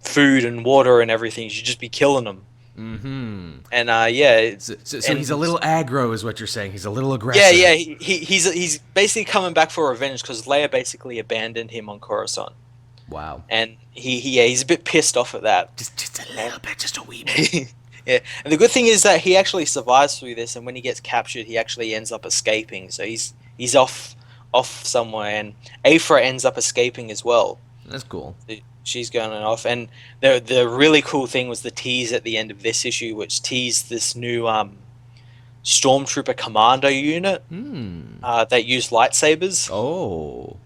food and water and everything. You should just be killing them. Mm-hmm. And yeah, So he's a little aggro, is what you're saying. He's a little yeah, aggressive. yeah. He's basically coming back for revenge because Leia basically abandoned him on Coruscant, Wow. and he's a bit pissed off at that. Just a little bit, just a wee bit. Yeah, and the good thing is that he actually survives through this, and when he gets captured, he actually ends up escaping. So he's off somewhere, and Aphra ends up escaping as well. That's cool. She's going off, and the really cool thing was the tease at the end of this issue, which teased this new Stormtrooper Commando unit that used lightsabers. Oh.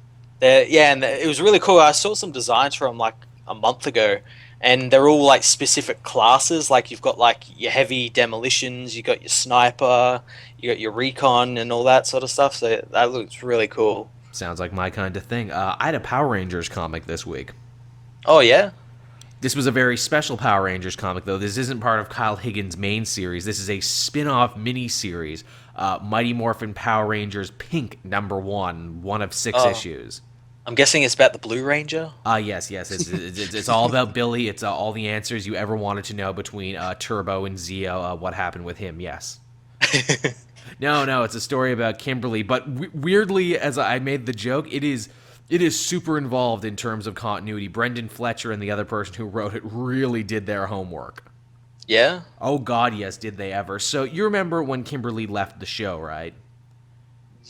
Yeah, and it was really cool. I saw some designs from like a month ago, and they're all like specific classes. Like you've got like your heavy demolitions, you got your sniper, you got your recon, and all that sort of stuff. So that looks really cool. Sounds like my kind of thing. I had a Power Rangers comic this week. Oh yeah. This was a very special Power Rangers comic, though. This isn't part of Kyle Higgins' main series. This is a spin-off mini-series, Mighty Morphin Power Rangers Pink #1, one of 6 issues. I'm guessing it's about the Blue Ranger. Yes. It's all about Billy. It's all the answers you ever wanted to know between Turbo and Zeo. What happened with him? Yes. No, it's a story about Kimberly. But weirdly, as I made the joke, it is super involved in terms of continuity. Brendan Fletcher and the other person who wrote it really did their homework. Yeah. Oh God, yes, did they ever? So you remember when Kimberly left the show, right?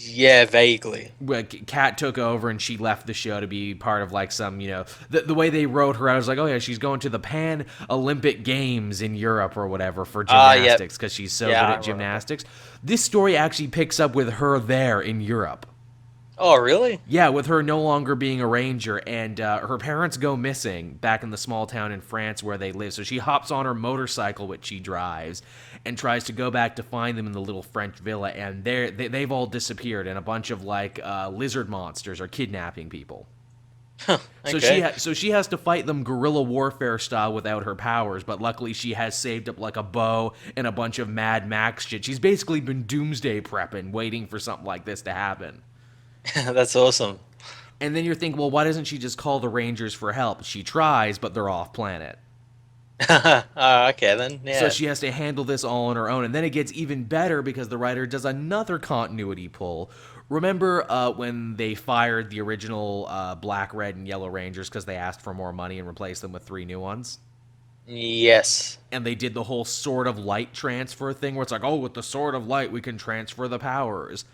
Yeah, vaguely. Kat took over and she left the show to be part of like some, the way they wrote her, I was like, oh yeah, she's going to the Pan Olympic Games in Europe or whatever for gymnastics because she's so good at gymnastics. This story actually picks up with her there in Europe. Oh, really? Yeah, with her no longer being a ranger, and her parents go missing back in the small town in France where they live. So she hops on her motorcycle, which she drives, and tries to go back to find them in the little French villa, and they've all disappeared, and a bunch of like lizard monsters are kidnapping people. Huh, okay. So she has to fight them guerrilla warfare style without her powers, but luckily she has saved up like a bow and a bunch of Mad Max shit. She's basically been doomsday prepping, waiting for something like this to happen. That's awesome. And then you're thinking, well, why doesn't she just call the Rangers for help? She tries, but they're off planet. Okay then. Yeah. So she has to handle this all on her own. And then it gets even better because the writer does another continuity pull. Remember when they fired the original Black, Red, and Yellow Rangers because they asked for more money and replaced them with 3 new ones? Yes. And they did the whole Sword of Light transfer thing where it's like, oh, with the Sword of Light, we can transfer the powers.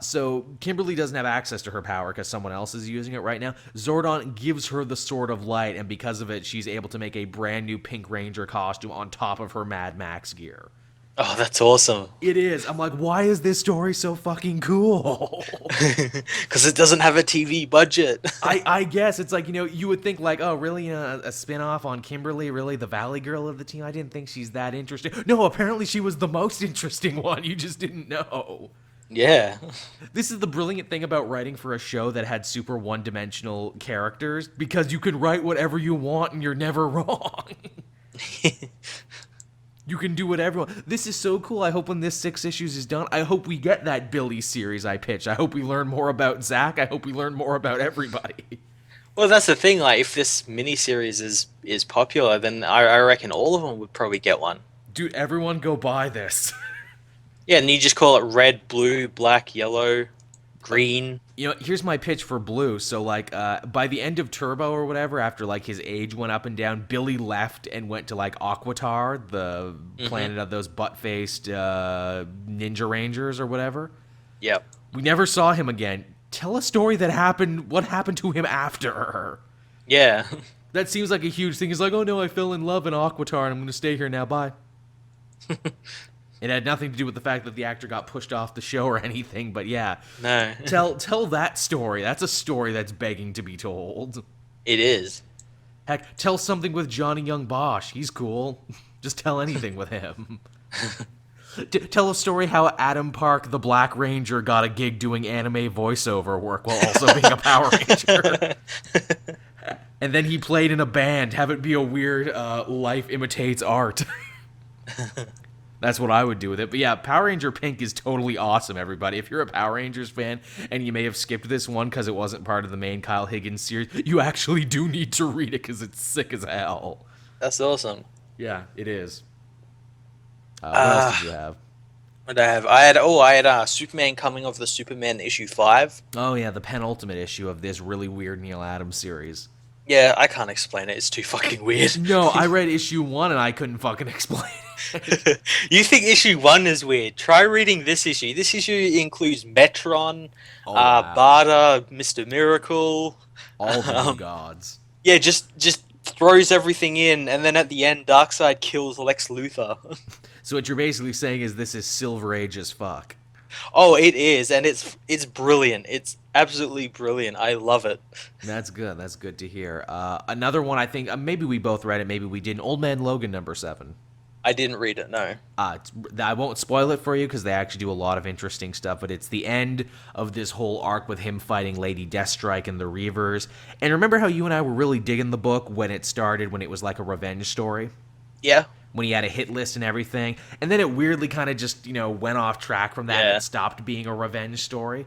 So Kimberly doesn't have access to her power because someone else is using it right now. Zordon gives her the Sword of Light, and because of it, she's able to make a brand new Pink Ranger costume on top of her Mad Max gear. Oh, that's awesome. It is. I'm like, why is this story so fucking cool? Because it doesn't have a TV budget. I guess it's like, you would think like, oh, really a spin-off on Kimberly, really the Valley Girl of the team? I didn't think she's that interesting. No, apparently she was the most interesting one. You just didn't know. Yeah. This is the brilliant thing about writing for a show that had super one-dimensional characters, because you can write whatever you want and you're never wrong. You can do whatever you want. This is so cool. I hope when this 6 issues is done, I hope we get that Billy series I pitched. I hope we learn more about Zach. I hope we learn more about everybody. Well, that's the thing. Like, if this miniseries is popular, then I reckon all of them would probably get one. Dude, everyone go buy this. Yeah, and you just call it red, blue, black, yellow, green. Here's my pitch for Blue. So, like, by the end of Turbo or whatever, after like his age went up and down, Billy left and went to like Aquitar, the Mm-hmm. planet of those butt-faced ninja rangers or whatever. Yep. We never saw him again. Tell a story that happened. What happened to him after? Yeah. That seems like a huge thing. He's like, oh no, I fell in love in Aquitar and I'm going to stay here now. Bye. It had nothing to do with the fact that the actor got pushed off the show or anything, but yeah. No. Tell that story. That's a story that's begging to be told. It is. Heck, tell something with Johnny Young Bosch. He's cool. Just tell anything with him. Tell a story how Adam Park, the Black Ranger, got a gig doing anime voiceover work while also being a Power Ranger. And then he played in a band. Have it be a weird life imitates art. That's what I would do with it. But yeah, Power Ranger Pink is totally awesome, everybody. If you're a Power Rangers fan and you may have skipped this one because it wasn't part of the main Kyle Higgins series, you actually do need to read it because it's sick as hell. That's awesome. Yeah, it is. What else Uh, did you have? what did I have? I had Superman coming of the Superman issue 5. Oh yeah, the penultimate issue of this really weird Neil Adams series. Yeah, I can't explain it. It's too fucking weird. No, I read issue 1 and I couldn't fucking explain it. You think issue 1 is weird? Try reading this issue. This issue includes Metron, Oh wow. Barda, Mr. Miracle. All the new Um, gods. yeah, just throws everything in, and then at the end, Darkseid kills Lex Luthor. So what you're basically saying is this is Silver Age as fuck. Oh, it is, and it's brilliant. It's absolutely brilliant. I love it. That's good. That's good to hear. Another one I think maybe we both read it, maybe we didn't. Old Man Logan #7. I didn't read it. No. I won't spoil it for you because they actually do a lot of interesting stuff. But it's the end of this whole arc with him fighting Lady Deathstrike and the Reavers. And remember how you and I were really digging the book when it started, when it was like a revenge story, Yeah. when he had a hit list and everything, and then it weirdly kind of just went off track from that and Yeah. it stopped being a revenge story.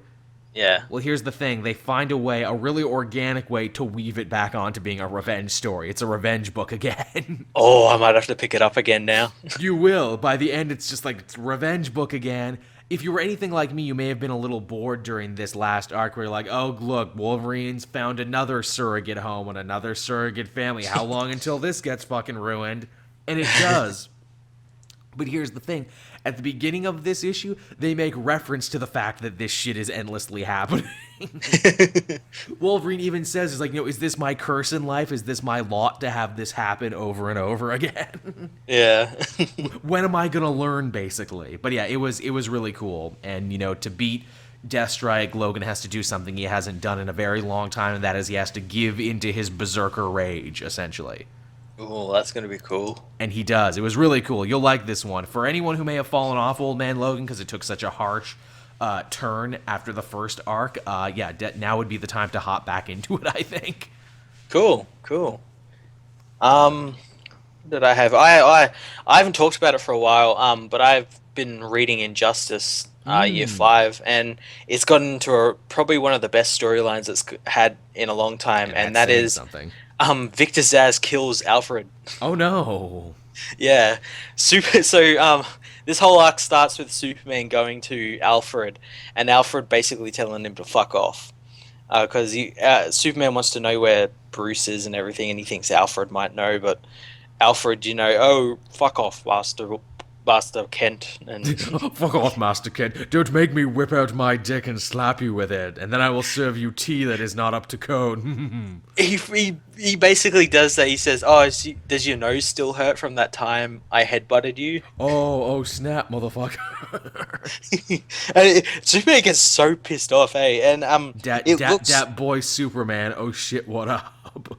Yeah. Well, here's the thing. They find a way, a really organic way to weave it back onto being a revenge story. It's a revenge book again. Oh, I might have to pick it up again now. You will. By the end, it's just like, it's a revenge book again. If you were anything like me, you may have been a little bored during this last arc where you're like, oh, look, Wolverine's found another surrogate home and another surrogate family. How long until this gets fucking ruined? And it does. But here's the thing. At the beginning of this issue, they make reference to the fact that this shit is endlessly happening. Wolverine even says, "Is like, is this my curse in life? Is this my lot to have this happen over and over again? Yeah. When am I gonna learn?" Basically. But yeah, it was really cool. And to beat Deathstrike, Logan has to do something he hasn't done in a very long time, and that is he has to give into his berserker rage, essentially. Oh, that's gonna be cool. And he does. It was really cool. You'll like this one. For anyone who may have fallen off Old Man Logan because it took such a harsh turn after the first arc, now would be the time to hop back into it, I think. Cool. Cool. What did I have? I haven't talked about it for a while. But I've been reading Injustice, year 5, and it's gotten to probably one of the best storylines it's had in a long time, and that saying is something. Victor Zsasz kills Alfred. Oh no. Yeah, this whole arc starts with Superman going to Alfred, and Alfred basically telling him to fuck off, because Superman wants to know where Bruce is and everything, and he thinks Alfred might know, but Alfred, oh, fuck off, Master Kent, and Fuck off, Master Kent. Don't make me whip out my dick and slap you with it, and then I will serve you tea that is not up to code. he basically does that. He says, "Oh, does your nose still hurt from that time I headbutted you?" Oh, snap, motherfucker. And Superman gets so pissed off, And Dat Boi Superman, oh shit, what up?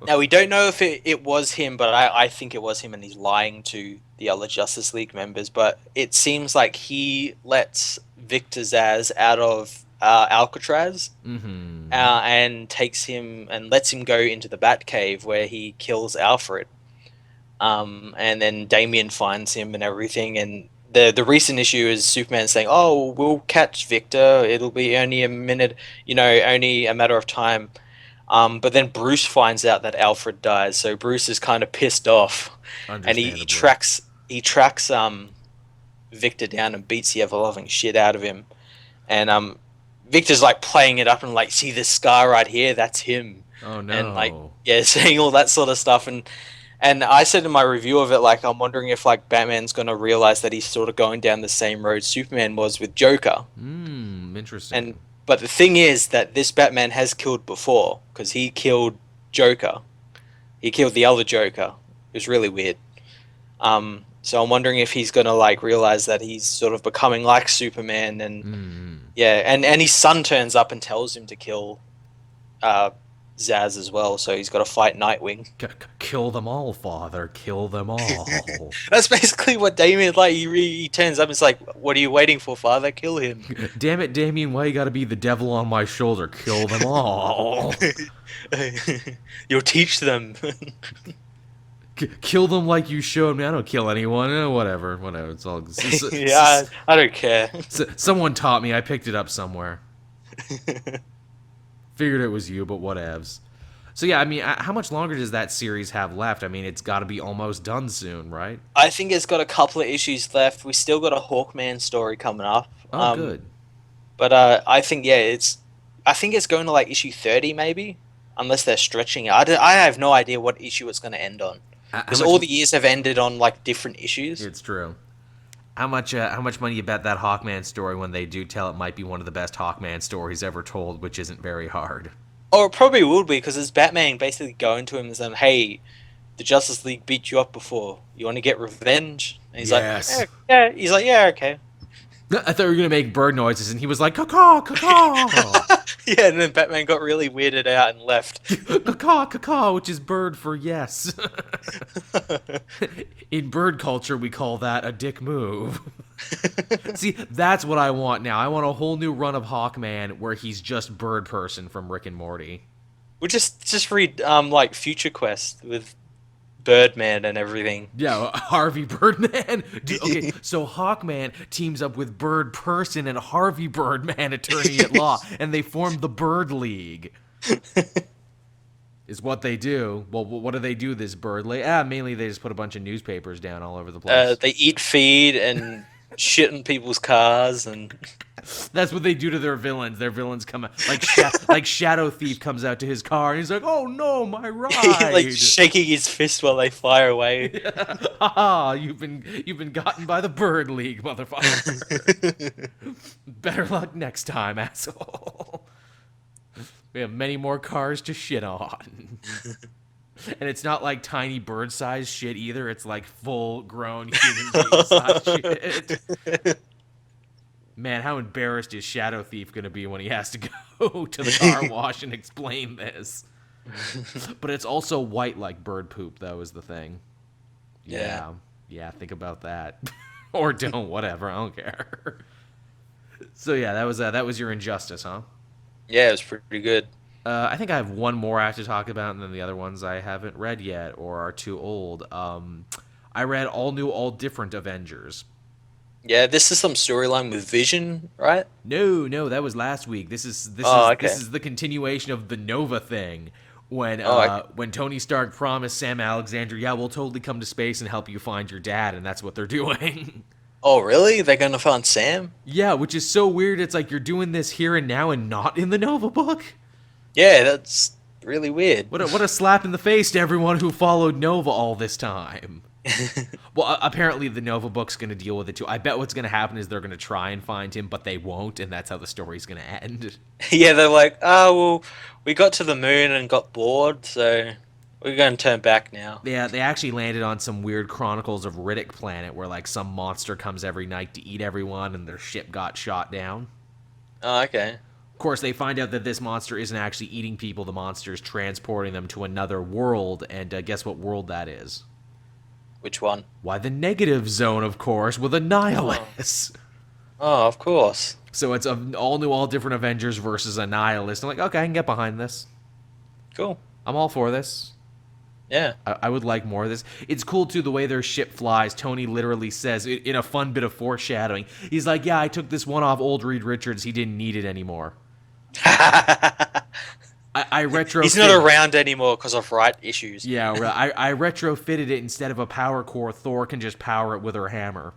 now we don't know if it was him, but I think it was him, and he's lying to the other Justice League members. But it seems like he lets Victor Zsasz out of Alcatraz, and takes him and lets him go into the Batcave where he kills Alfred. And then Damian finds him and everything, and the recent issue is Superman saying, "Oh, we'll catch Victor. It'll be only a minute, only a matter of time." But then Bruce finds out that Alfred dies, so Bruce is kind of pissed off, and he Understandably. tracks Victor down and beats the ever-loving shit out of him. And Victor's like playing it up and like, see this scar right here? That's him. Oh And like, no. yeah, saying all that sort of stuff. And I said in my review of it, like, I'm wondering if like Batman's gonna realize that he's sort of going down the same road Superman was with Joker. Interesting. But the thing is that this Batman has killed before because he killed Joker. He killed the other Joker. It was really weird. So I'm wondering if he's gonna like realize that he's sort of becoming like Superman, and yeah, and his son turns up and tells him to kill Zaz as well. So he's got to fight Nightwing. Kill them all, father. Kill them all. That's basically what Damien like. He turns up and it's like, "What are you waiting for, father? Kill him!" Damn it, Damien! Why you gotta be the devil on my shoulder? Kill them all. You'll teach them. Kill them like you showed me. I don't kill anyone. Whatever. It's all. Yeah, I don't care. Someone taught me. I picked it up somewhere. Figured it was you, but whatevs. So yeah, I mean, how much longer does that series have left? I mean, it's got to be almost done soon, right? I think it's got a couple of issues left. We still got a Hawkman story coming up. Oh, good. But I think I think it's going to like issue 30 maybe, unless they're stretching it. I have no idea what issue it's going to end on. Because all the years have ended on like different issues. It's true. How much money you bet that Hawkman story, when they do tell it, might be one of the best Hawkman stories ever told, which isn't very hard. Oh, it probably will be, because it's Batman basically going to him and saying, "Hey, the Justice League beat you up before. You want to get revenge?" And he's like, "Yeah." He's like, "Yeah, okay." I thought we were gonna make bird noises, and he was like, "Caw, caw, caw." Yeah, and then Batman got really weirded out and left. Caw, caw, which is bird for yes. In bird culture, we call that a dick move. See, that's what I want now. I want a whole new run of Hawkman where he's just Bird Person from Rick and Morty. We'll just read like Future Quest with Birdman and everything. Yeah, Harvey Birdman. Okay, so Hawkman teams up with Bird Person and Harvey Birdman, attorney at law, and they form the Bird League. Is what they do. Well, what do they do, this Bird League? Mainly they just put a bunch of newspapers down all over the place. They eat feed and shit in people's cars, and that's what they do to their villains. Their villains come out, like Shadow Thief comes out to his car, and he's like, "Oh no, my ride!" Like shaking his fist while they fly away. Ha! You've been gotten by the Bird League, motherfucker. Better luck next time, asshole. We have many more cars to shit on. And it's not like tiny bird-sized shit either. It's like full-grown human being-sized shit. Man, how embarrassed is Shadow Thief going to be when he has to go to the car wash and explain this? But it's also white like bird poop, though, is the thing. Yeah, think about that. Or don't, whatever, I don't care. So yeah, that was your Injustice, huh? Yeah, it was pretty good. I think I have one more I have to talk about, and then the other ones I haven't read yet or are too old. I read All New, All Different Avengers. Yeah, this is some storyline with Vision, right? No, that was last week. This is the continuation of the Nova thing. When Tony Stark promised Sam Alexander, "Yeah, we'll totally come to space and help you find your dad," and that's what they're doing. Oh, really? They're gonna find Sam? Yeah, which is so weird. It's like you're doing this here and now and not in the Nova book. Yeah, that's really weird. What a slap in the face to everyone who followed Nova all this time. Well, apparently the Nova book's going to deal with it too. I bet what's going to happen is they're going to try and find him, but they won't, and that's how the story's going to end. Yeah, they're like, "Oh, well, we got to the moon and got bored, so we're going to turn back now." Yeah, they actually landed on some weird Chronicles of Riddick planet where like some monster comes every night to eat everyone, and their ship got shot down. Oh, okay. Of course, they find out that this monster isn't actually eating people. The monster's transporting them to another world, and guess what world that is? Which one? Why, the Negative Zone, of course, with Annihilus. Oh, of course. So it's an all new, all different Avengers versus Annihilus. I'm like, okay, I can get behind this. Cool. I'm all for this. Yeah. I would like more of this. It's cool, too, the way their ship flies. Tony literally says, in a fun bit of foreshadowing, he's like, "Yeah, I took this one off old Reed Richards. He didn't need it anymore." I retrofitted. He's not around anymore because of right issues. Yeah, I retrofitted it. Instead of a power core, Thor can just power it with her hammer.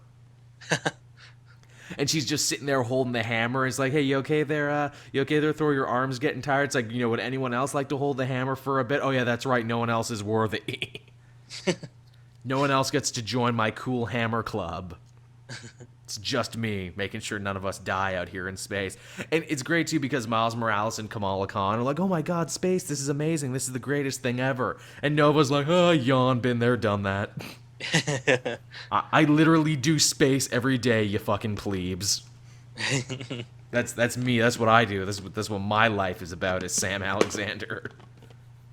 And she's just sitting there holding the hammer. It's like, hey, you okay there? You okay there? Throw your arms getting tired. It's like, would anyone else like to hold the hammer for a bit? Oh yeah, that's right. No one else is worthy. No one else gets to join my cool hammer club. It's just me, making sure none of us die out here in space. And it's great, too, because Miles Morales and Kamala Khan are like, oh my god, space, this is amazing. This is the greatest thing ever. And Nova's like, oh, yawn, been there, done that. I literally do space every day, you fucking plebes. That's me. That's what I do. That's what my life is about, is Sam Alexander.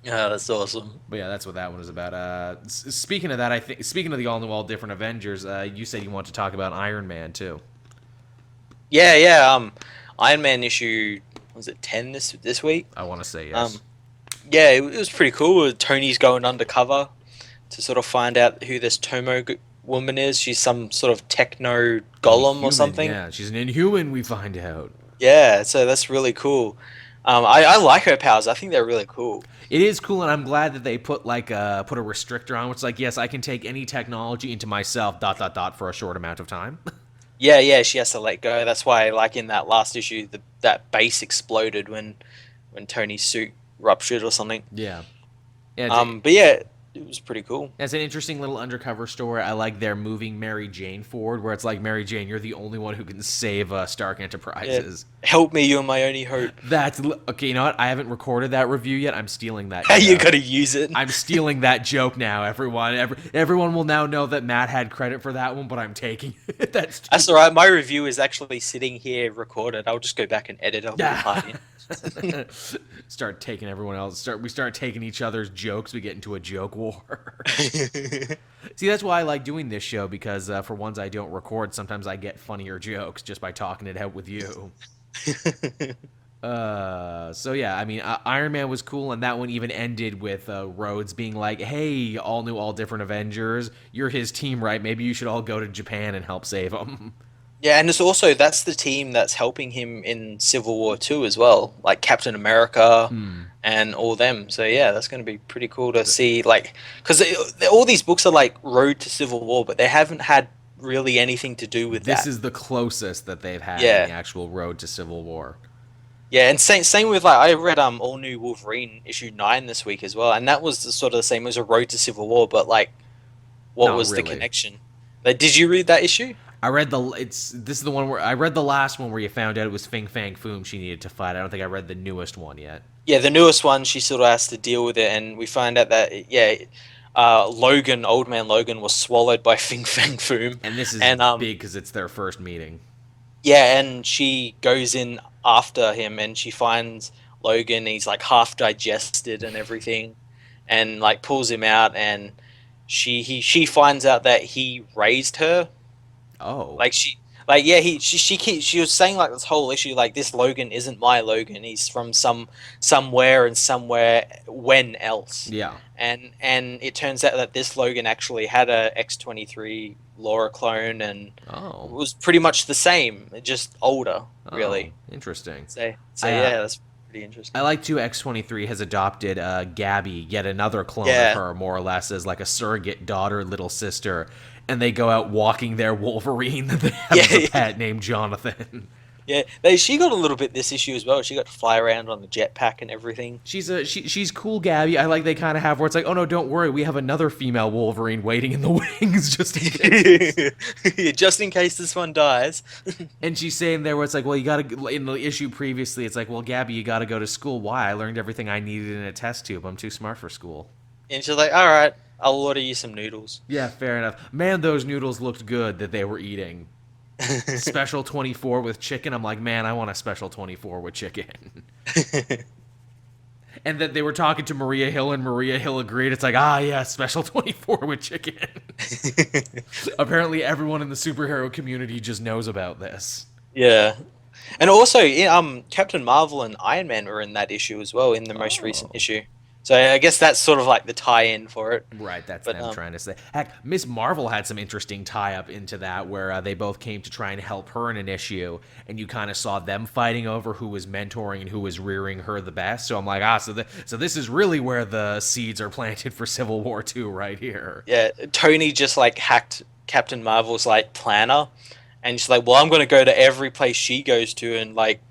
Yeah, that's awesome. But yeah, that's what that one is about. Speaking of that, speaking of the all new, all different Avengers, you said you want to talk about Iron Man too. Yeah. Iron Man issue, was it 10 this week? I want to say yes. Yeah, it was pretty cool. Tony's going undercover to sort of find out who this Tomo woman is. She's some sort of techno golem or something. Yeah, she's an Inhuman. We find out. Yeah, so that's really cool. I like her powers. I think they're really cool. It is cool, and I'm glad that they put put a restrictor on, which is like, yes, I can take any technology into myself, ... for a short amount of time. Yeah, she has to let go. That's why, like in that last issue, that base exploded when Tony's suit ruptured or something. Yeah. But yeah, it was pretty cool. It's an interesting little undercover story. I like they're moving Mary Jane forward, where it's like, Mary Jane, you're the only one who can save Stark Enterprises. Yeah. Help me, you're my only hope. That's okay. You know what? I haven't recorded that review yet. I'm stealing that. You gotta use it. I'm stealing that joke now. Everyone will now know that Matt had credit for that one, but I'm taking it. That's all right. My review is actually sitting here recorded. I'll just go back and edit it. Start taking everyone else. We start taking each other's jokes. We get into a joke war. See, that's why I like doing this show, because for ones I don't record, sometimes I get funnier jokes just by talking it out with you. So yeah, I mean, Iron Man was cool, and that one even ended with Rhodes being like, hey, all new, all different Avengers, you're his team, right? Maybe you should all go to Japan and help save him. Yeah, and it's also, that's the team that's helping him in Civil War 2 as well, like Captain America and all them. So yeah, that's going to be pretty cool to see, like, because all these books are like Road to Civil War, but they haven't had really anything to do with that. This is the closest that they've had in the actual Road to Civil War. Yeah, and same with, like, I read All New Wolverine issue 9 this week as well, and that was sort of the same as a Road to Civil War, but like, what was the connection? Like, did you read that issue? I read this is the one where I read the last one where you found out it was Fing Fang Foom she needed to fight. I don't think I read the newest one yet. Yeah, the newest one, she sort of has to deal with it, and we find out that Old Man Logan was swallowed by Fing Fang Foom. And this is big because it's their first meeting. Yeah, and she goes in after him, and she finds Logan. He's like half digested and everything, and like pulls him out, and she finds out that he raised her. Oh, she was saying, like, this whole issue, like, this Logan isn't my Logan. He's from somewhere when else. Yeah. And it turns out that this Logan actually had a X-23 Laura clone, and it was pretty much the same, just older, really. Interesting. So yeah, that's pretty interesting. I like too, X-23 has adopted Gabby, yet another clone of her, more or less, as like a surrogate daughter, little sister. And they go out walking their Wolverine that they have a pet named Jonathan. Yeah, she got a little bit this issue as well. She got to fly around on the jetpack and everything. She's cool, Gabby. I like they kind of have where it's like, oh no, don't worry, we have another female Wolverine waiting in the wings just in case. Yeah, just in case this one dies. And she's saying there where it's like, well, you gotta, in the issue previously, it's like, well, Gabby, you gotta go to school. Why? I learned everything I needed in a test tube. I'm too smart for school. And she's like, all right, I'll order you some noodles. Yeah, fair enough. Man, those noodles looked good that they were eating. Special 24 with chicken. I'm like, man, I want a special 24 with chicken. And that they were talking to Maria Hill, and Maria Hill agreed. It's like, yeah, special 24 with chicken. Apparently everyone in the superhero community just knows about this. Yeah. And also, Captain Marvel and Iron Man were in that issue as well, in the most recent issue. So I guess that's sort of like the tie-in for it. Right, that's what I'm trying to say. Heck, Miss Marvel had some interesting tie-up into that, where they both came to try and help her in an issue, and you kind of saw them fighting over who was mentoring and who was rearing her the best. So I'm like, so this is really where the seeds are planted for Civil War 2 right here. Yeah, Tony just like hacked Captain Marvel's like planner, and she's like, "Well, I'm going to go to every place she goes to and like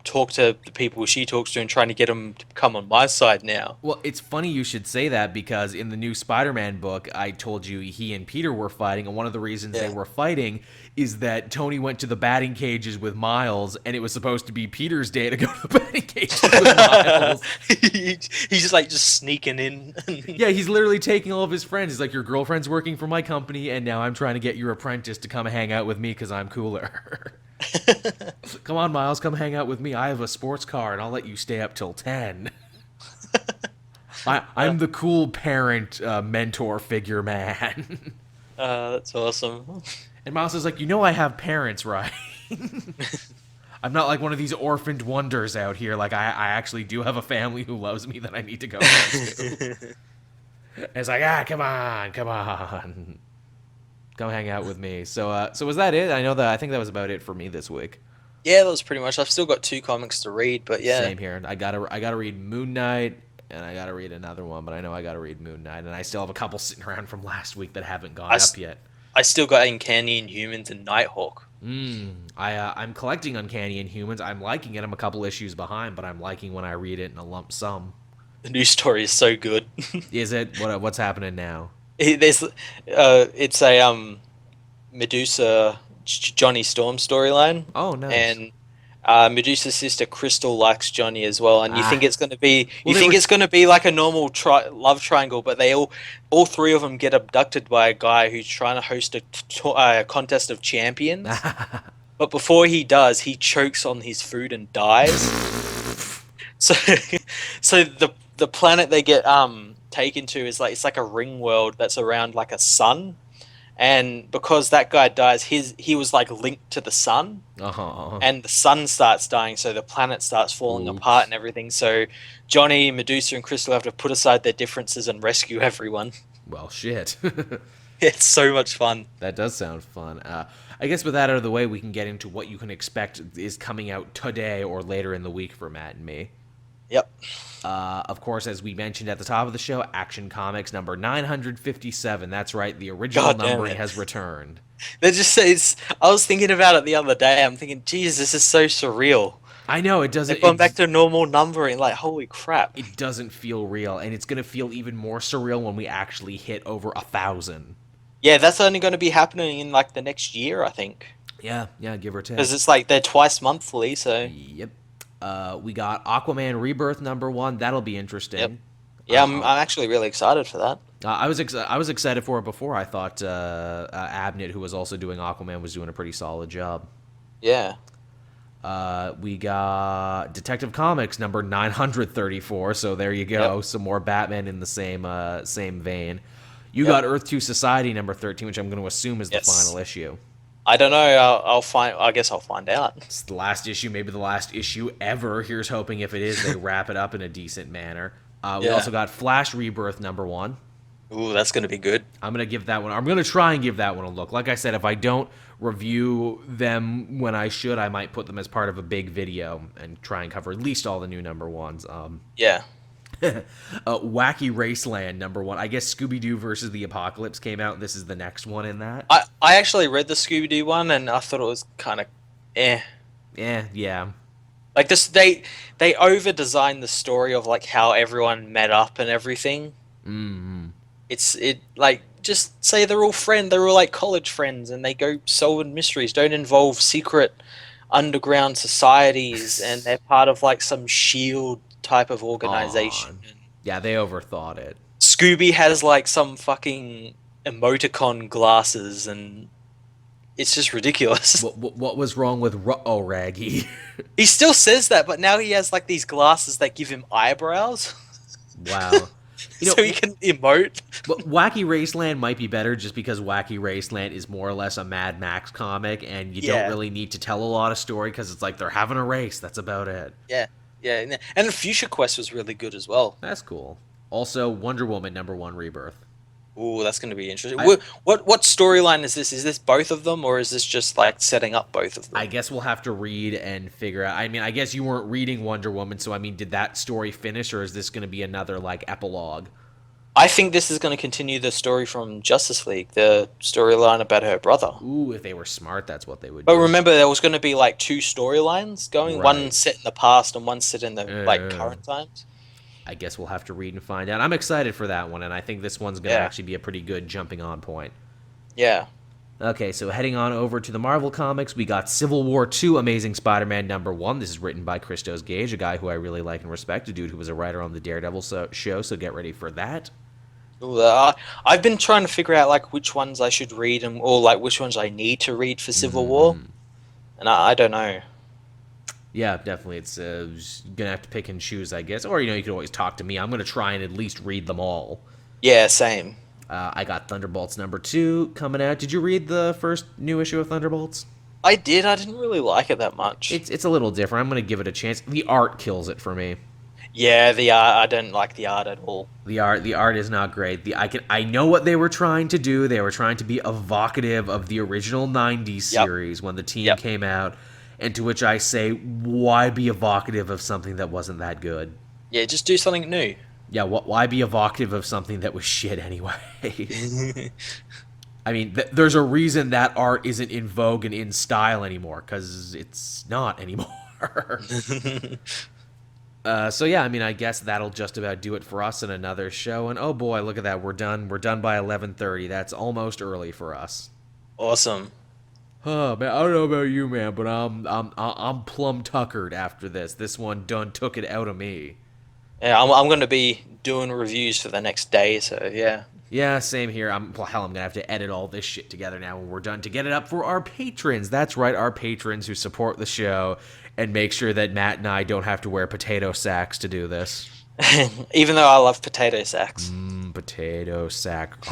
talk to the people she talks to and trying to get them to come on my side now." Well, it's funny you should say that because in the new Spider-Man book, I told you he and Peter were fighting, and one of the reasons they were fighting is that Tony went to the batting cages with Miles, and it was supposed to be Peter's day to go to the batting cages with Miles. He's just like sneaking in. Yeah, he's literally taking all of his friends. He's like, your girlfriend's working for my company, and now I'm trying to get your apprentice to come hang out with me because I'm cooler. Come on, Miles, come hang out with me. I have a sports car, and I'll let you stay up till 10. I'm the cool parent mentor figure man. That's awesome. And Miles is like, I have parents, right? I'm not like one of these orphaned wonders out here. Like, I actually do have a family who loves me that I need to go to. And it's like, come on. Come hang out with me. So was that it? I think that was about it for me this week. Yeah, that was pretty much. I've still got 2 comics to read, but yeah. Same here. I gotta read Moon Knight, and I gotta read another one, but I know I gotta read Moon Knight, and I still have a couple sitting around from last week that haven't gone up yet. I still got Uncanny Inhumans and Nighthawk. I'm collecting Uncanny Inhumans. I'm liking it. I'm a couple issues behind, but I'm liking when I read it in a lump sum. The new story is so good. Is it? What's happening now? It's a Medusa Johnny Storm storyline. Oh, nice. And Medusa's sister Crystal likes Johnny as well, and you think it's going to be it's going to be like a normal love triangle, but they all 3 of them get abducted by a guy who's trying to host a contest of champions. But before he does, he chokes on his food and dies. So the planet they get taken to is it's like a ring world that's around like a sun. And because that guy dies, he was like linked to the sun, and the sun starts dying, so the planet starts falling apart and everything. So Johnny, Medusa, and Crystal have to put aside their differences and rescue everyone. Well, shit. It's so much fun. That does sound fun. I guess with that out of the way, we can get into what you can expect is coming out today or later in the week for Matt and me. Yep. Of course, as we mentioned at the top of the show, Action Comics number 957. That's right, the original numbering has returned. They just say I was thinking about it the other day. I'm thinking, geez, this is so surreal. I know, it doesn't... They've gone back to normal numbering, like, holy crap. It doesn't feel real, and it's going to feel even more surreal when we actually hit over 1,000. Yeah, that's only going to be happening in, like, the next year, I think. Yeah, give or take. Because it's like, they're twice monthly, so... Yep. We got Aquaman Rebirth number 1. That'll be interesting. Yep. Yeah, I'm actually really excited for that. I was excited for it before. I thought Abnett, who was also doing Aquaman, was doing a pretty solid job. Yeah. We got Detective Comics number 934. So there you go. Yep. Some more Batman in the same vein. You got Earth 2 Society number 13, which I'm going to assume is the final issue. I don't know. I guess I'll find out. It's the last issue, maybe the last issue ever. Here's hoping if it is, they wrap it up in a decent manner. We also got Flash Rebirth number 1. Ooh, that's going to be good. I'm going to try and give that one a look. Like I said, if I don't review them when I should, I might put them as part of a big video and try and cover at least all the new number 1s. Yeah. Wacky Raceland number 1. I guess Scooby-Doo versus the Apocalypse came out. This is the next one in that. I actually read the Scooby-Doo one and I thought it was kind of yeah. Like this, they over-designed the story of like how everyone met up and everything. Mm-hmm. It like just say they're all like college friends and they go solving mysteries. Don't involve secret underground societies and they're part of like some shield type of organization. Yeah, they overthought it. Scooby has like some fucking emoticon glasses and it's just ridiculous. What was wrong with Raggy? He still says that, but now he has like these glasses that give him eyebrows. Wow. So he can emote. But Wacky Raceland might be better just because Wacky Raceland is more or less a Mad Max comic and you don't really need to tell a lot of story because it's like they're having a race. That's about it. Yeah. Yeah, and the Future Quest was really good as well. That's cool. Also, Wonder Woman number 1 Rebirth. Ooh, that's going to be interesting. What storyline is this? Is this both of them, or is this just like setting up both of them? I guess we'll have to read and figure out. I mean, I guess you weren't reading Wonder Woman, so I mean, did that story finish, or is this going to be another like epilogue? I think this is going to continue the story from Justice League, the storyline about her brother. Ooh, if they were smart, that's what they would But do. remember, there was going to be like two storylines going, one Right. set in the past and one set in the like Uh, current times. I guess we'll have to read and find out. I'm excited for that one, and I think this one's going to Yeah, actually be a pretty good jumping on point. yeah. Okay, so heading on over to the Marvel Comics, we got Civil War II Amazing Spider-Man #1. This is written by Christos Gage, a guy who I really like and respect, a dude who was a writer on the Daredevil show, so get ready for that. Ooh, I've been trying to figure out like which ones I should read and or like which ones I need to read for Civil War, and I don't know. Yeah, definitely. It's going to have to pick and choose, I guess. Or, you can always talk to me. I'm going to try and at least read them all. Yeah, same. I got Thunderbolts #2 coming out. Did you read the first new issue of Thunderbolts? I did. I didn't really like it that much. It's a little different. I'm going to give it a chance. The art kills it for me. Yeah, the art. I don't like the art at all. The art is not great. I know what they were trying to do. They were trying to be evocative of the original '90s series when the team came out, and to which I say, why be evocative of something that wasn't that good? Yeah, just do something new. Yeah, why be evocative of something that was shit anyway? I mean, there's a reason that art isn't in vogue and in style anymore, because it's not anymore. So yeah, I mean, I guess that'll just about do it for us in another show. And oh boy, look at that, we're done. We're done by 11:30. That's almost early for us. Awesome. Oh man, I don't know about you, man, but I'm plumb tuckered after this. This one done took it out of me. Yeah, I'm going to be doing reviews for the next day, so yeah. Yeah, same here. I'm gonna have to edit all this shit together now when we're done to get it up for our patrons. That's right, our patrons who support the show and make sure that Matt and I don't have to wear potato sacks to do this. Even though I love potato sacks. Potato sack.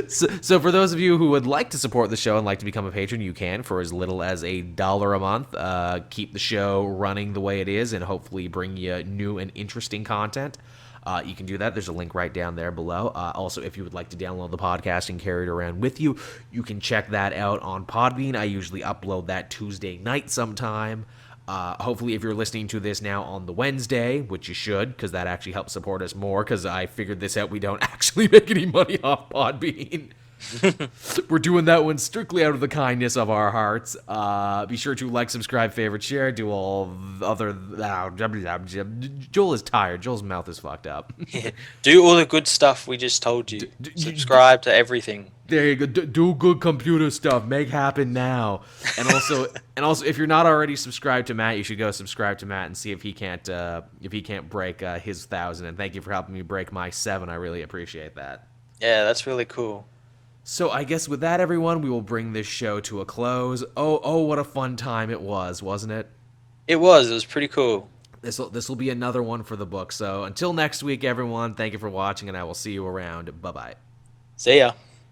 So for those of you who would like to support the show and like to become a patron, you can for as little as $1 a month. Keep the show running the way it is and hopefully bring you new and interesting content. You can do that. There's a link right down there below. Also, if you would like to download the podcast and carry it around with you, you can check that out on Podbean. I usually upload that Tuesday night sometime. Hopefully, if you're listening to this now on the Wednesday, which you should, because that actually helps support us more, because I figured this out, we don't actually make any money off Podbean. We're doing that one strictly out of the kindness of our hearts. Be sure to like, subscribe, favorite, share, do all other... Joel is tired. Joel's mouth is fucked up. Do all the good stuff we just told you. Subscribe to everything. There you go. Do good computer stuff. Make happen now. And also, if you're not already subscribed to Matt, you should go subscribe to Matt and see if he can't break his 1,000. And thank you for helping me break my 7. I really appreciate that. Yeah, that's really cool. So I guess with that, everyone, we will bring this show to a close. Oh, what a fun time it was, wasn't it? It was pretty cool. This will be another one for the book. So until next week, everyone, thank you for watching, and I will see you around. Bye-bye. See ya.